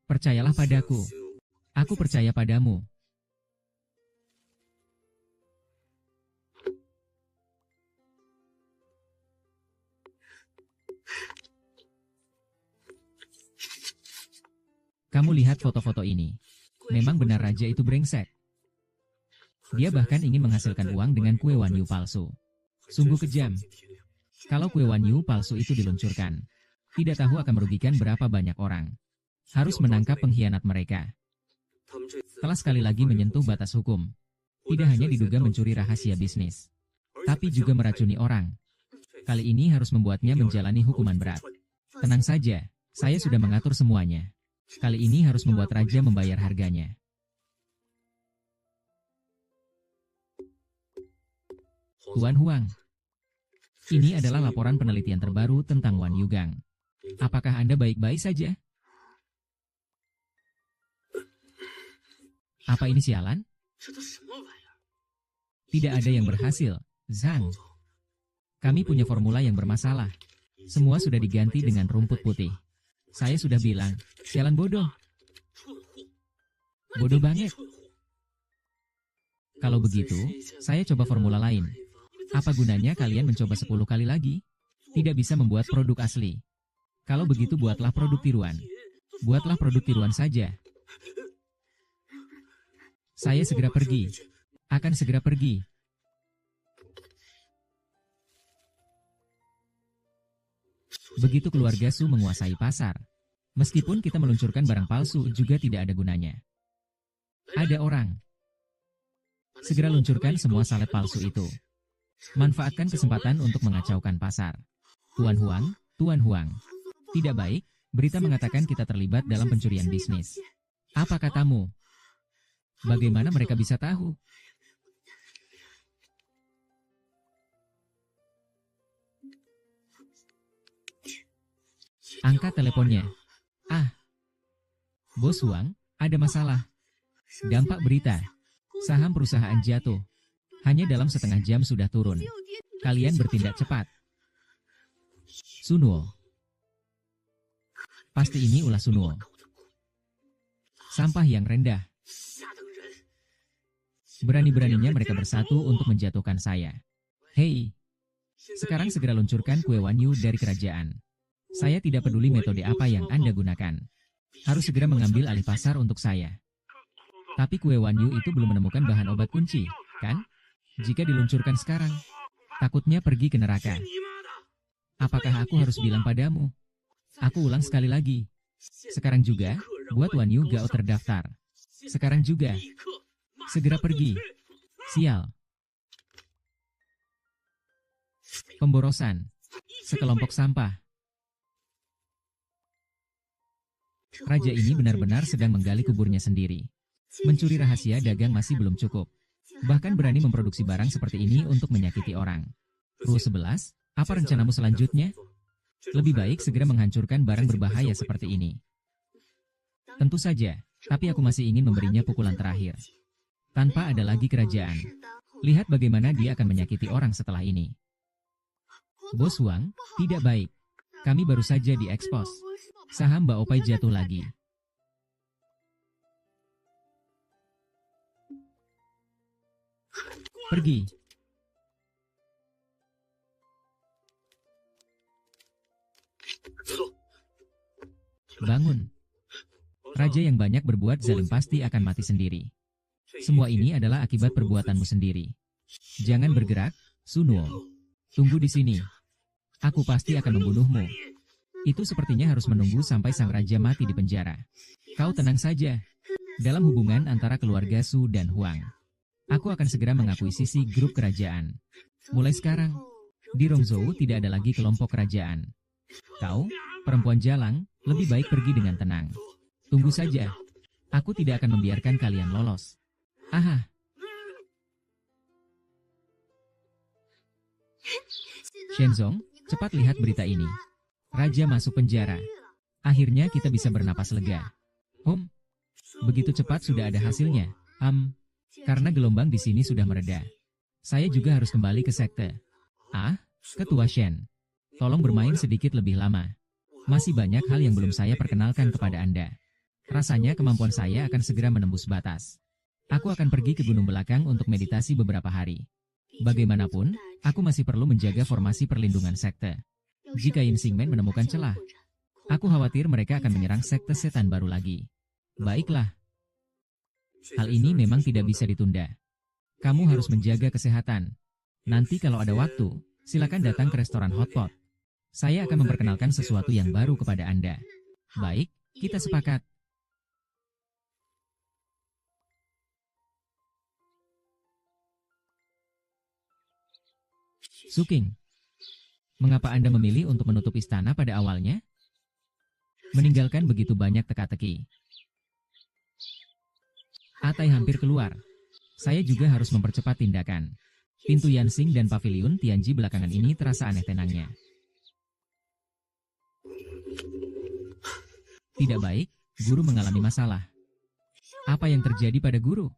Percayalah padaku. Aku percaya padamu. Kamu lihat foto-foto ini. Memang benar raja itu brengsek. Dia bahkan ingin menghasilkan uang dengan kue Wan Yu palsu. Sungguh kejam. Kalau kue Wan Yu palsu itu diluncurkan, tidak tahu akan merugikan berapa banyak orang. Harus menangkap pengkhianat mereka. Telah sekali lagi menyentuh batas hukum. Tidak hanya diduga mencuri rahasia bisnis, tapi juga meracuni orang. Kali ini harus membuatnya menjalani hukuman berat. Tenang saja, saya sudah mengatur semuanya. Kali ini harus membuat raja membayar harganya. Tuan Huang, ini adalah laporan penelitian terbaru tentang Wan Yugang. Apakah Anda baik-baik saja? Apa ini sialan? Tidak ada yang berhasil, Zhang. Kami punya formula yang bermasalah. Semua sudah diganti dengan rumput putih. Saya sudah bilang, sialan bodoh. Bodoh banget. Kalau begitu, saya coba formula lain. Apa gunanya kalian mencoba 10 kali lagi? Tidak bisa membuat produk asli. Kalau begitu buatlah produk tiruan. Buatlah produk tiruan saja. Saya segera pergi. Akan segera pergi. Begitu keluarga Su menguasai pasar. Meskipun kita meluncurkan barang palsu juga tidak ada gunanya. Ada orang. Segera luncurkan semua salet palsu itu. Manfaatkan kesempatan untuk mengacaukan pasar. Tuan Huang. Tidak baik, berita mengatakan kita terlibat dalam pencurian bisnis. Apa katamu? Bagaimana mereka bisa tahu? Angkat teleponnya. Bos Huang, ada masalah. Dampak berita. Saham perusahaan jatuh. Hanya dalam setengah jam sudah turun. Kalian bertindak cepat. Sunuo. Pasti ini ulah Sunuo. Sampah yang rendah. Berani-beraninya mereka bersatu untuk menjatuhkan saya. Hei, sekarang segera luncurkan kue Wanyu dari kerajaan. Saya tidak peduli metode apa yang Anda gunakan. Harus segera mengambil alih pasar untuk saya. Tapi kue Wanyu itu belum menemukan bahan obat kunci, kan? Jika diluncurkan sekarang, takutnya pergi ke neraka. Apakah aku harus bilang padamu? Aku ulang sekali lagi. Sekarang juga, buat Wanyu Gao terdaftar. Sekarang juga. Segera pergi. Sial. Pemborosan. Sekelompok sampah. Raja ini benar-benar sedang menggali kuburnya sendiri. Mencuri rahasia dagang masih belum cukup. Bahkan berani memproduksi barang seperti ini untuk menyakiti orang. Rule 11, apa rencanamu selanjutnya? Lebih baik segera menghancurkan barang berbahaya seperti ini. Tentu saja, tapi aku masih ingin memberinya pukulan terakhir. Tanpa ada lagi kerajaan. Lihat bagaimana dia akan menyakiti orang setelah ini. Bos Huang, tidak baik. Kami baru saja diekspos. Saham Baopai jatuh lagi. Pergi. Bangun. Raja yang banyak berbuat zalim pasti akan mati sendiri. Semua ini adalah akibat perbuatanmu sendiri. Jangan bergerak, Sunuo. Tunggu di sini. Aku pasti akan membunuhmu. Itu sepertinya harus menunggu sampai sang raja mati di penjara. Kau tenang saja. Dalam hubungan antara keluarga Su dan Huang, aku akan segera mengakuisisi grup kerajaan. Mulai sekarang, di Rongzhou tidak ada lagi kelompok kerajaan. Kau, perempuan jalang, lebih baik pergi dengan tenang. Tunggu saja. Aku tidak akan membiarkan kalian lolos. Aha. Shenzong, cepat lihat berita ini. Raja masuk penjara. Akhirnya kita bisa bernapas lega. Begitu cepat sudah ada hasilnya. Karena gelombang di sini sudah mereda. Saya juga harus kembali ke sekte. Ketua Shen. Tolong bermain sedikit lebih lama. Masih banyak hal yang belum saya perkenalkan kepada Anda. Rasanya kemampuan saya akan segera menembus batas. Aku akan pergi ke gunung belakang untuk meditasi beberapa hari. Bagaimanapun, aku masih perlu menjaga formasi perlindungan sekte. Jika Yin Xingmen menemukan celah, aku khawatir mereka akan menyerang sekte setan baru lagi. Baiklah. Hal ini memang tidak bisa ditunda. Kamu harus menjaga kesehatan. Nanti kalau ada waktu, silakan datang ke restoran Hotpot. Saya akan memperkenalkan sesuatu yang baru kepada Anda. Baik, kita sepakat. Suking, mengapa Anda memilih untuk menutup istana pada awalnya? Meninggalkan begitu banyak teka-teki. Atai hampir keluar. Saya juga harus mempercepat tindakan. Pintu Yansing dan paviliun Tianji belakangan ini terasa aneh tenangnya. Tidak baik, guru mengalami masalah. Apa yang terjadi pada guru?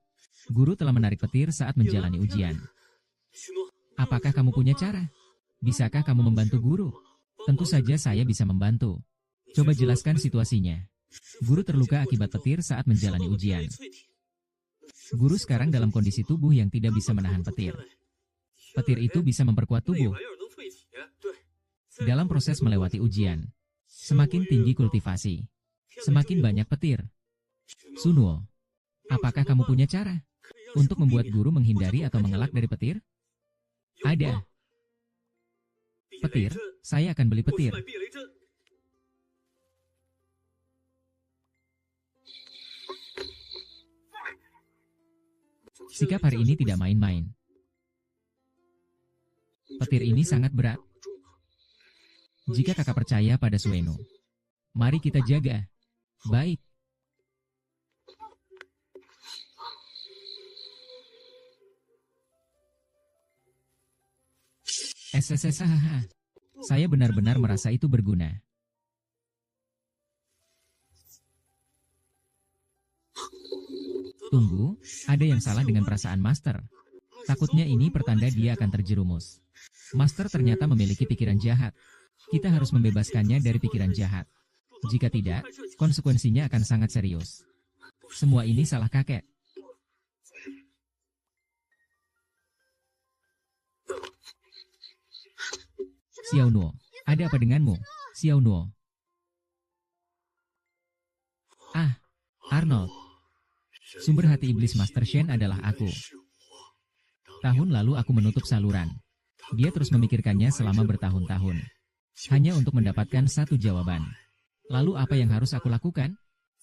Guru telah menarik petir saat menjalani ujian. Apakah kamu punya cara? Bisakah kamu membantu guru? Tentu saja saya bisa membantu. Coba jelaskan situasinya. Guru terluka akibat petir saat menjalani ujian. Guru sekarang dalam kondisi tubuh yang tidak bisa menahan petir. Petir itu bisa memperkuat tubuh. Dalam proses melewati ujian, semakin tinggi kultivasi, semakin banyak petir. Sunuo, apakah kamu punya cara untuk membuat guru menghindari atau mengelak dari petir? Ada. Petir, saya akan beli petir. Sikap hari ini tidak main-main. Petir ini sangat berat. Jika kakak percaya pada Sueno, mari kita jaga. Baik. SSSHH. Saya benar-benar merasa itu berguna. Tunggu, ada yang salah dengan perasaan Master. Takutnya ini pertanda dia akan terjerumus. Master ternyata memiliki pikiran jahat. Kita harus membebaskannya dari pikiran jahat. Jika tidak, konsekuensinya akan sangat serius. Semua ini salah kakek. Xiao Nuo, ada apa denganmu, Xiao Nuo? Ah, Arnold. Sumber hati iblis Master Shen adalah aku. Tahun lalu aku menutup saluran. Dia terus memikirkannya selama bertahun-tahun. Hanya untuk mendapatkan satu jawaban. Lalu apa yang harus aku lakukan?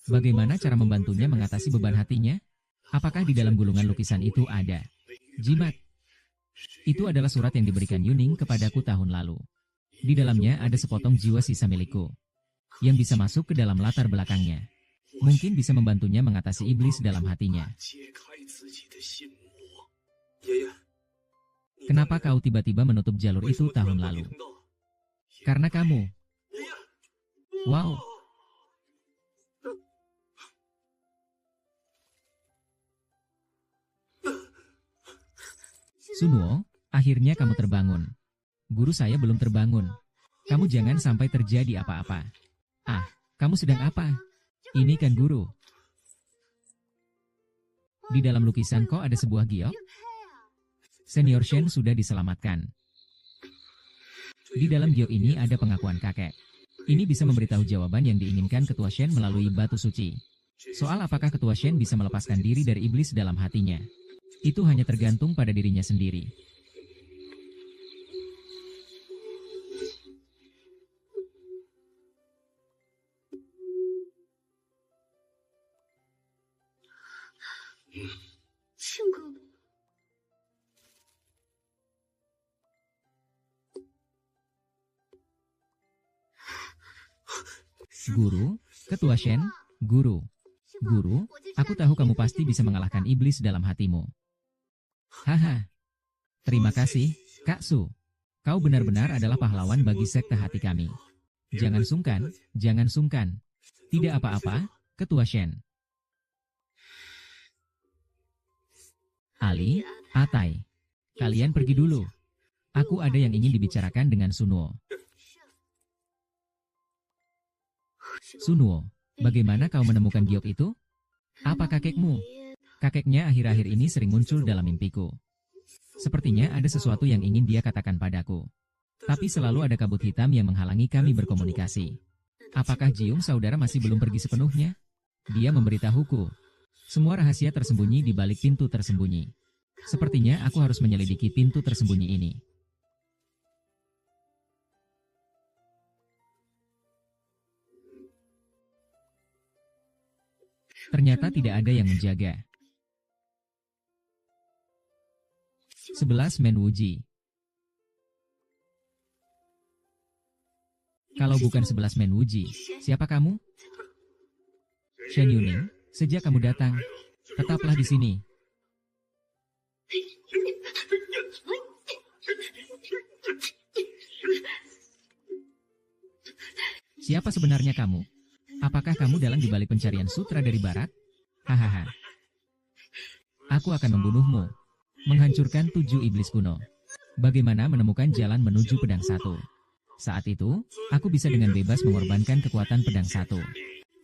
Bagaimana cara membantunya mengatasi beban hatinya? Apakah di dalam gulungan lukisan itu ada jimat? Itu adalah surat yang diberikan Yuning kepadaku tahun lalu. Di dalamnya ada sepotong jiwa sisa milikku, yang bisa masuk ke dalam latar belakangnya. Mungkin bisa membantunya mengatasi iblis dalam hatinya. Kenapa kau tiba-tiba menutup jalur itu tahun lalu? Karena kamu. Wow. Sunuo, akhirnya kamu terbangun. Guru saya belum terbangun. Kamu jangan sampai terjadi apa-apa. Ah, kamu sedang apa? Ini kan guru. Di dalam lukisan kok ada sebuah giok? Senior Shen sudah diselamatkan. Di dalam giok ini ada pengakuan kakek. Ini bisa memberitahu jawaban yang diinginkan Ketua Shen melalui batu suci. Soal apakah Ketua Shen bisa melepaskan diri dari iblis dalam hatinya, itu hanya tergantung pada dirinya sendiri. Guru, Ketua Shen, Guru. Guru, aku tahu kamu pasti bisa mengalahkan iblis dalam hatimu. Haha. Terima kasih, Kak Su. Kau benar-benar adalah pahlawan bagi sekte hati kami. Jangan sungkan, jangan sungkan. Tidak apa-apa, Ketua Shen. Ali, Atai. Kalian pergi dulu. Aku ada yang ingin dibicarakan dengan Sunuo. Sunuo, bagaimana kau menemukan giok itu? Apa kakekmu? Kakeknya akhir-akhir ini sering muncul dalam mimpiku. Sepertinya ada sesuatu yang ingin dia katakan padaku. Tapi selalu ada kabut hitam yang menghalangi kami berkomunikasi. Apakah Jiung saudara masih belum pergi sepenuhnya? Dia memberitahuku. Semua rahasia tersembunyi di balik pintu tersembunyi. Sepertinya aku harus menyelidiki pintu tersembunyi ini. Ternyata tidak ada yang menjaga. 11 Men Wuji. Kalau bukan 11 Men Wuji, siapa kamu? Shen Yuning, sejak kamu datang, tetaplah di sini. Siapa sebenarnya kamu? Apakah kamu dalang di balik pencarian sutra dari barat? Hahaha. Aku akan membunuhmu. Menghancurkan 7 iblis kuno. Bagaimana menemukan jalan menuju pedang satu? Saat itu, aku bisa dengan bebas mengorbankan kekuatan pedang satu.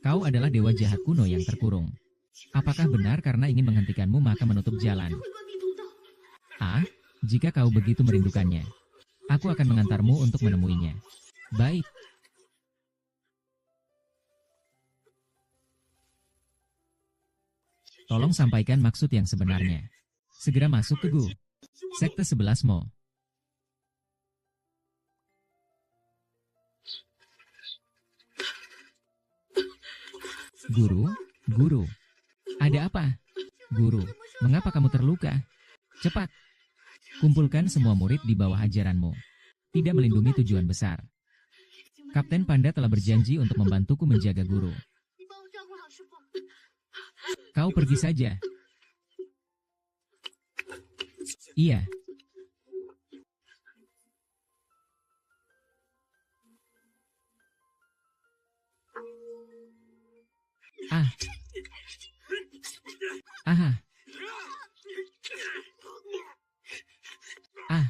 Kau adalah dewa jahat kuno yang terkurung. Apakah benar karena ingin menghentikanmu maka menutup jalan? Ah, jika kau begitu merindukannya, aku akan mengantarmu untuk menemuinya. Baik. Tolong sampaikan maksud yang sebenarnya. Segera masuk ke Gu. Sekte 11 Mo. Guru. Ada apa? Guru, mengapa kamu terluka? Cepat. Kumpulkan semua murid di bawah ajaranmu. Tidak melindungi tujuan besar. Kapten Panda telah berjanji untuk membantuku menjaga guru. Kau pergi saja. Iya. Ah. Aha. Ah.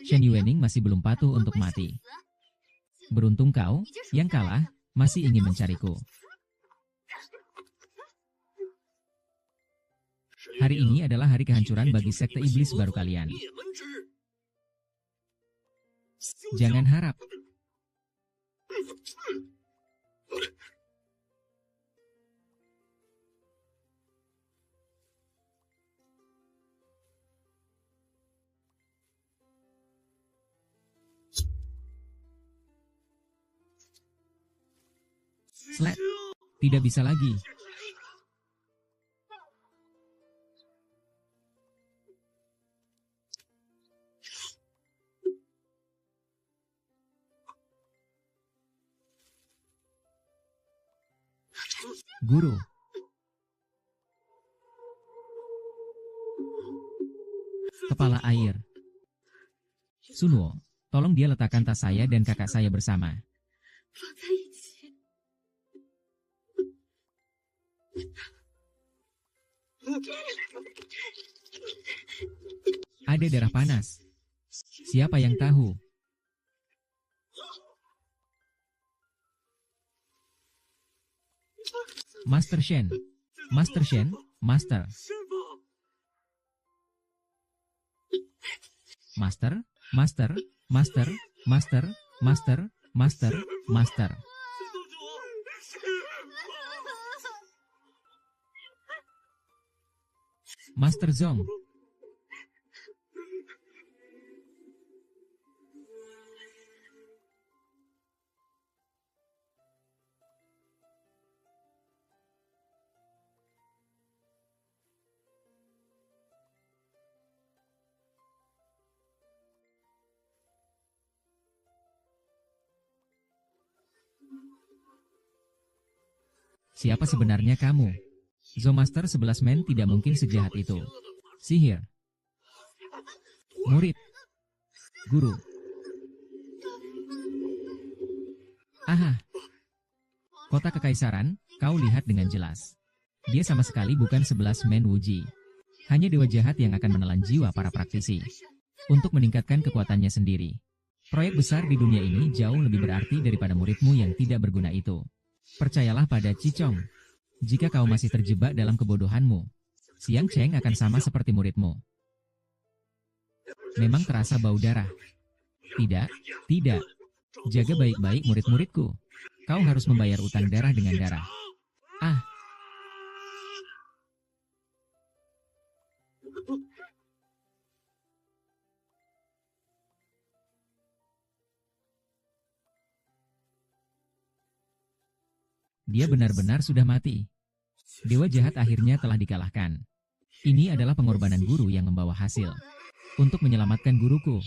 Shen Yuening masih belum patuh untuk mati. Beruntung kau, yang kalah, masih ingin mencariku. Hari ini adalah hari kehancuran bagi sekte iblis baru kalian. Jangan harap. Slet. Tidak bisa lagi. Guru. Kepala air. Sunwo, tolong dia letakkan tas saya dan kakak saya bersama. Ada darah panas. Siapa yang tahu? Master Shen. Master Shen, Master. Master, Master, Master, Master, Master, Master, Master. Master Zong. Siapa sebenarnya kamu? Zomaster 11 Men tidak mungkin sejahat itu. Sihir. Murid. Guru. Aha. Kota Kekaisaran, kau lihat dengan jelas. Dia sama sekali bukan 11 Men Wuji. Hanya dewa jahat yang akan menelan jiwa para praktisi. Untuk meningkatkan kekuatannya sendiri. Proyek besar di dunia ini jauh lebih berarti daripada muridmu yang tidak berguna itu. Percayalah pada Cicong. Jika kau masih terjebak dalam kebodohanmu, Siang Cheng akan sama seperti muridmu. Memang terasa bau darah. Tidak, tidak. Jaga baik-baik murid-muridku. Kau harus membayar utang darah dengan darah. Ah. Dia benar-benar sudah mati. Dewa jahat akhirnya telah dikalahkan. Ini adalah pengorbanan guru yang membawa hasil. Untuk menyelamatkan guruku.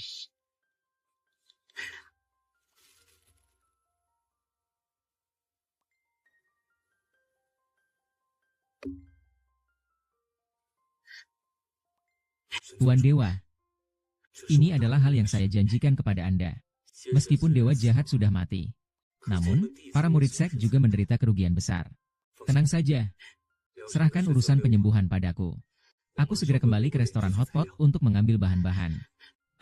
Tuan Dewa, ini adalah hal yang saya janjikan kepada Anda. Meskipun dewa jahat sudah mati. Namun, para murid sek juga menderita kerugian besar. Tenang saja. Serahkan urusan penyembuhan padaku. Aku segera kembali ke restoran hotpot untuk mengambil bahan-bahan.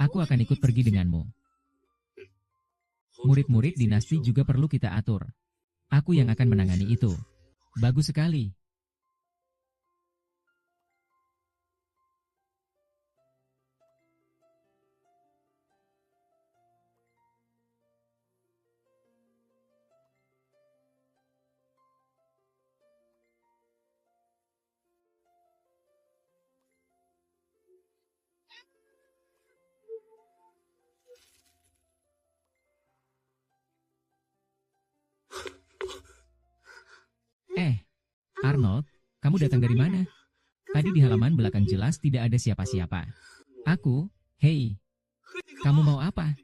Aku akan ikut pergi denganmu. Murid-murid dinasti juga perlu kita atur. Aku yang akan menangani itu. Bagus sekali. Arnold, kamu datang dari mana? Tadi di halaman belakang jelas tidak ada siapa-siapa. Aku, hei, kamu mau apa?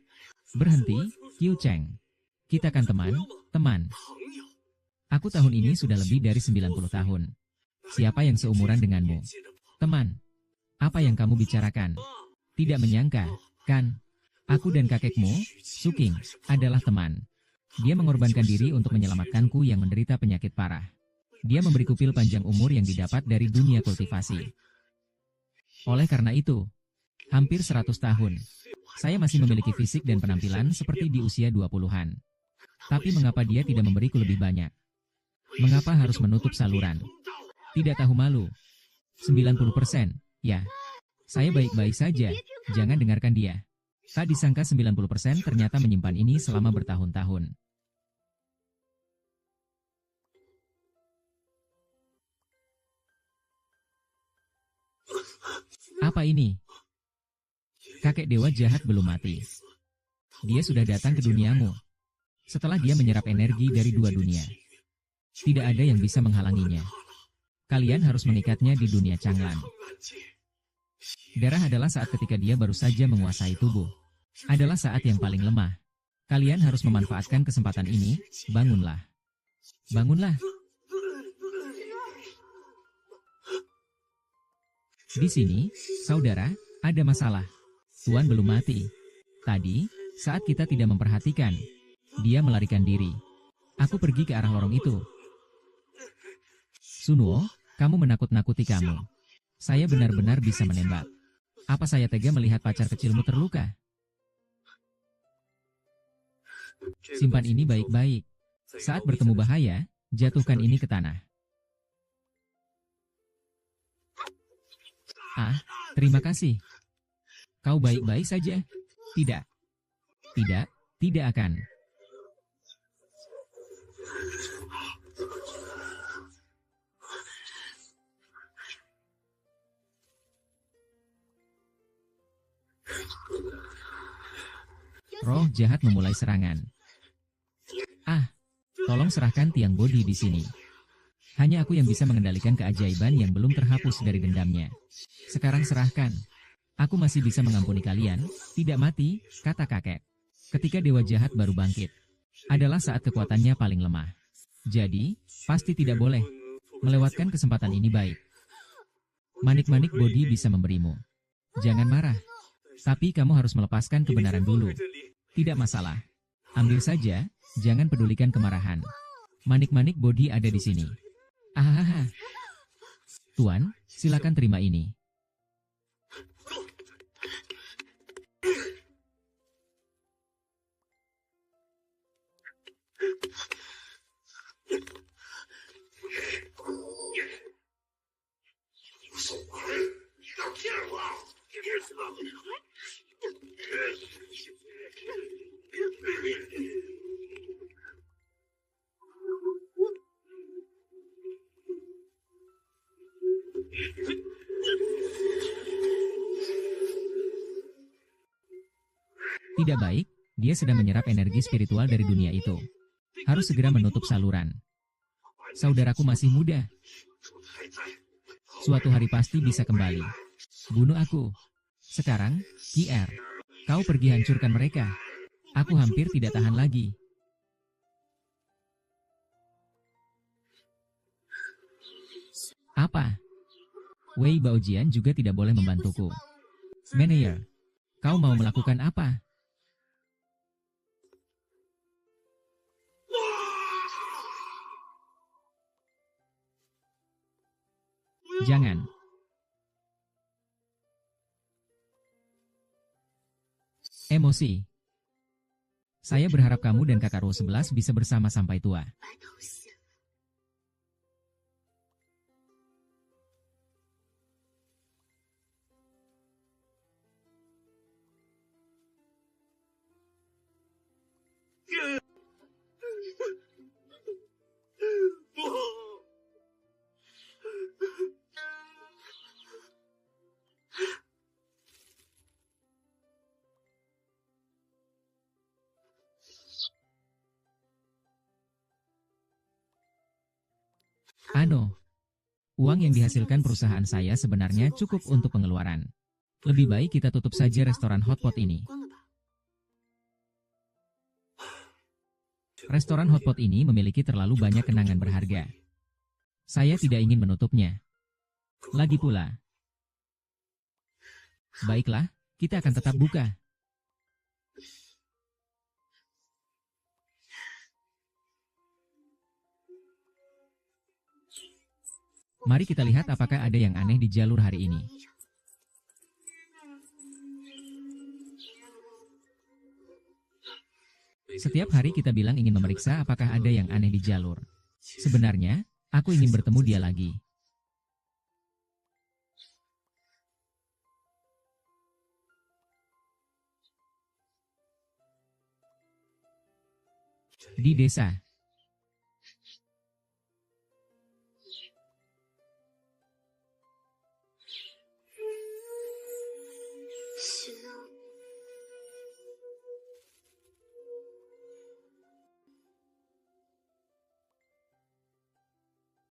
Berhenti, Qiu Cheng. Kita kan teman. Aku tahun ini sudah lebih dari 90 tahun. Siapa yang seumuran denganmu? Teman. Apa yang kamu bicarakan? Tidak menyangka, kan? Aku dan kakekmu, Suking, adalah teman. Dia mengorbankan diri untuk menyelamatkanku yang menderita penyakit parah. Dia memberiku pil panjang umur yang didapat dari dunia kultivasi. Oleh karena itu, hampir 100 tahun, saya masih memiliki fisik dan penampilan seperti di usia 20-an. Tapi mengapa dia tidak memberiku lebih banyak? Mengapa harus menutup saluran? Tidak tahu malu. 90%, ya. Saya baik-baik saja, jangan dengarkan dia. Tak disangka 90% ternyata menyimpan ini selama bertahun-tahun. Apa ini? Kakek dewa jahat belum mati. Dia sudah datang ke duniamu. Setelah dia menyerap energi dari dua dunia. Tidak ada yang bisa menghalanginya. Kalian harus mengikatnya di dunia Changlan. Darah adalah saat ketika dia baru saja menguasai tubuh. Adalah saat yang paling lemah. Kalian harus memanfaatkan kesempatan ini. Bangunlah. Bangunlah. Di sini, saudara, ada masalah. Tuan belum mati. Tadi, saat kita tidak memperhatikan, dia melarikan diri. Aku pergi ke arah lorong itu. Sunwo, kamu menakut-nakuti kamu. Saya benar-benar bisa menembak. Apa saya tega melihat pacar kecilmu terluka? Simpan ini baik-baik. Saat bertemu bahaya, jatuhkan ini ke tanah. Ah, terima kasih. Kau baik-baik saja? Tidak. Tidak akan. Roh jahat memulai serangan. Ah, tolong serahkan tiang bodi di sini. Hanya aku yang bisa mengendalikan keajaiban yang belum terhapus dari dendamnya. Sekarang serahkan. Aku masih bisa mengampuni kalian, tidak mati, kata kakek. Ketika dewa jahat baru bangkit, adalah saat kekuatannya paling lemah. Jadi, pasti tidak boleh melewatkan kesempatan ini baik. Manik-manik bodi bisa memberimu. Jangan marah. Tapi kamu harus melepaskan kebenaran dulu. Tidak masalah. Ambil saja, jangan pedulikan kemarahan. Manik-manik bodi ada di sini. Ahaha. Tuan, silakan terima ini. Tidak baik, dia sedang menyerap energi spiritual dari dunia itu. Harus segera menutup saluran. Saudaraku masih muda. Suatu hari pasti bisa kembali. Bunuh aku. Sekarang, Kier. Kau pergi hancurkan mereka. Aku hampir tidak tahan lagi. Apa? Wei Baojian juga tidak boleh membantuku. Manager, kau mau melakukan apa? Jangan. Emosi. Saya berharap kamu dan kakak Ro 11 bisa bersama sampai tua. Ano, uang yang dihasilkan perusahaan saya sebenarnya cukup untuk pengeluaran. Lebih baik kita tutup saja restoran hotpot ini. Restoran hotpot ini memiliki terlalu banyak kenangan berharga. Saya tidak ingin menutupnya. Lagi pula. Baiklah, kita akan tetap buka. Mari kita lihat apakah ada yang aneh di jalur hari ini. Setiap hari kita bilang ingin memeriksa apakah ada yang aneh di jalur. Sebenarnya, aku ingin bertemu dia lagi. Di desa.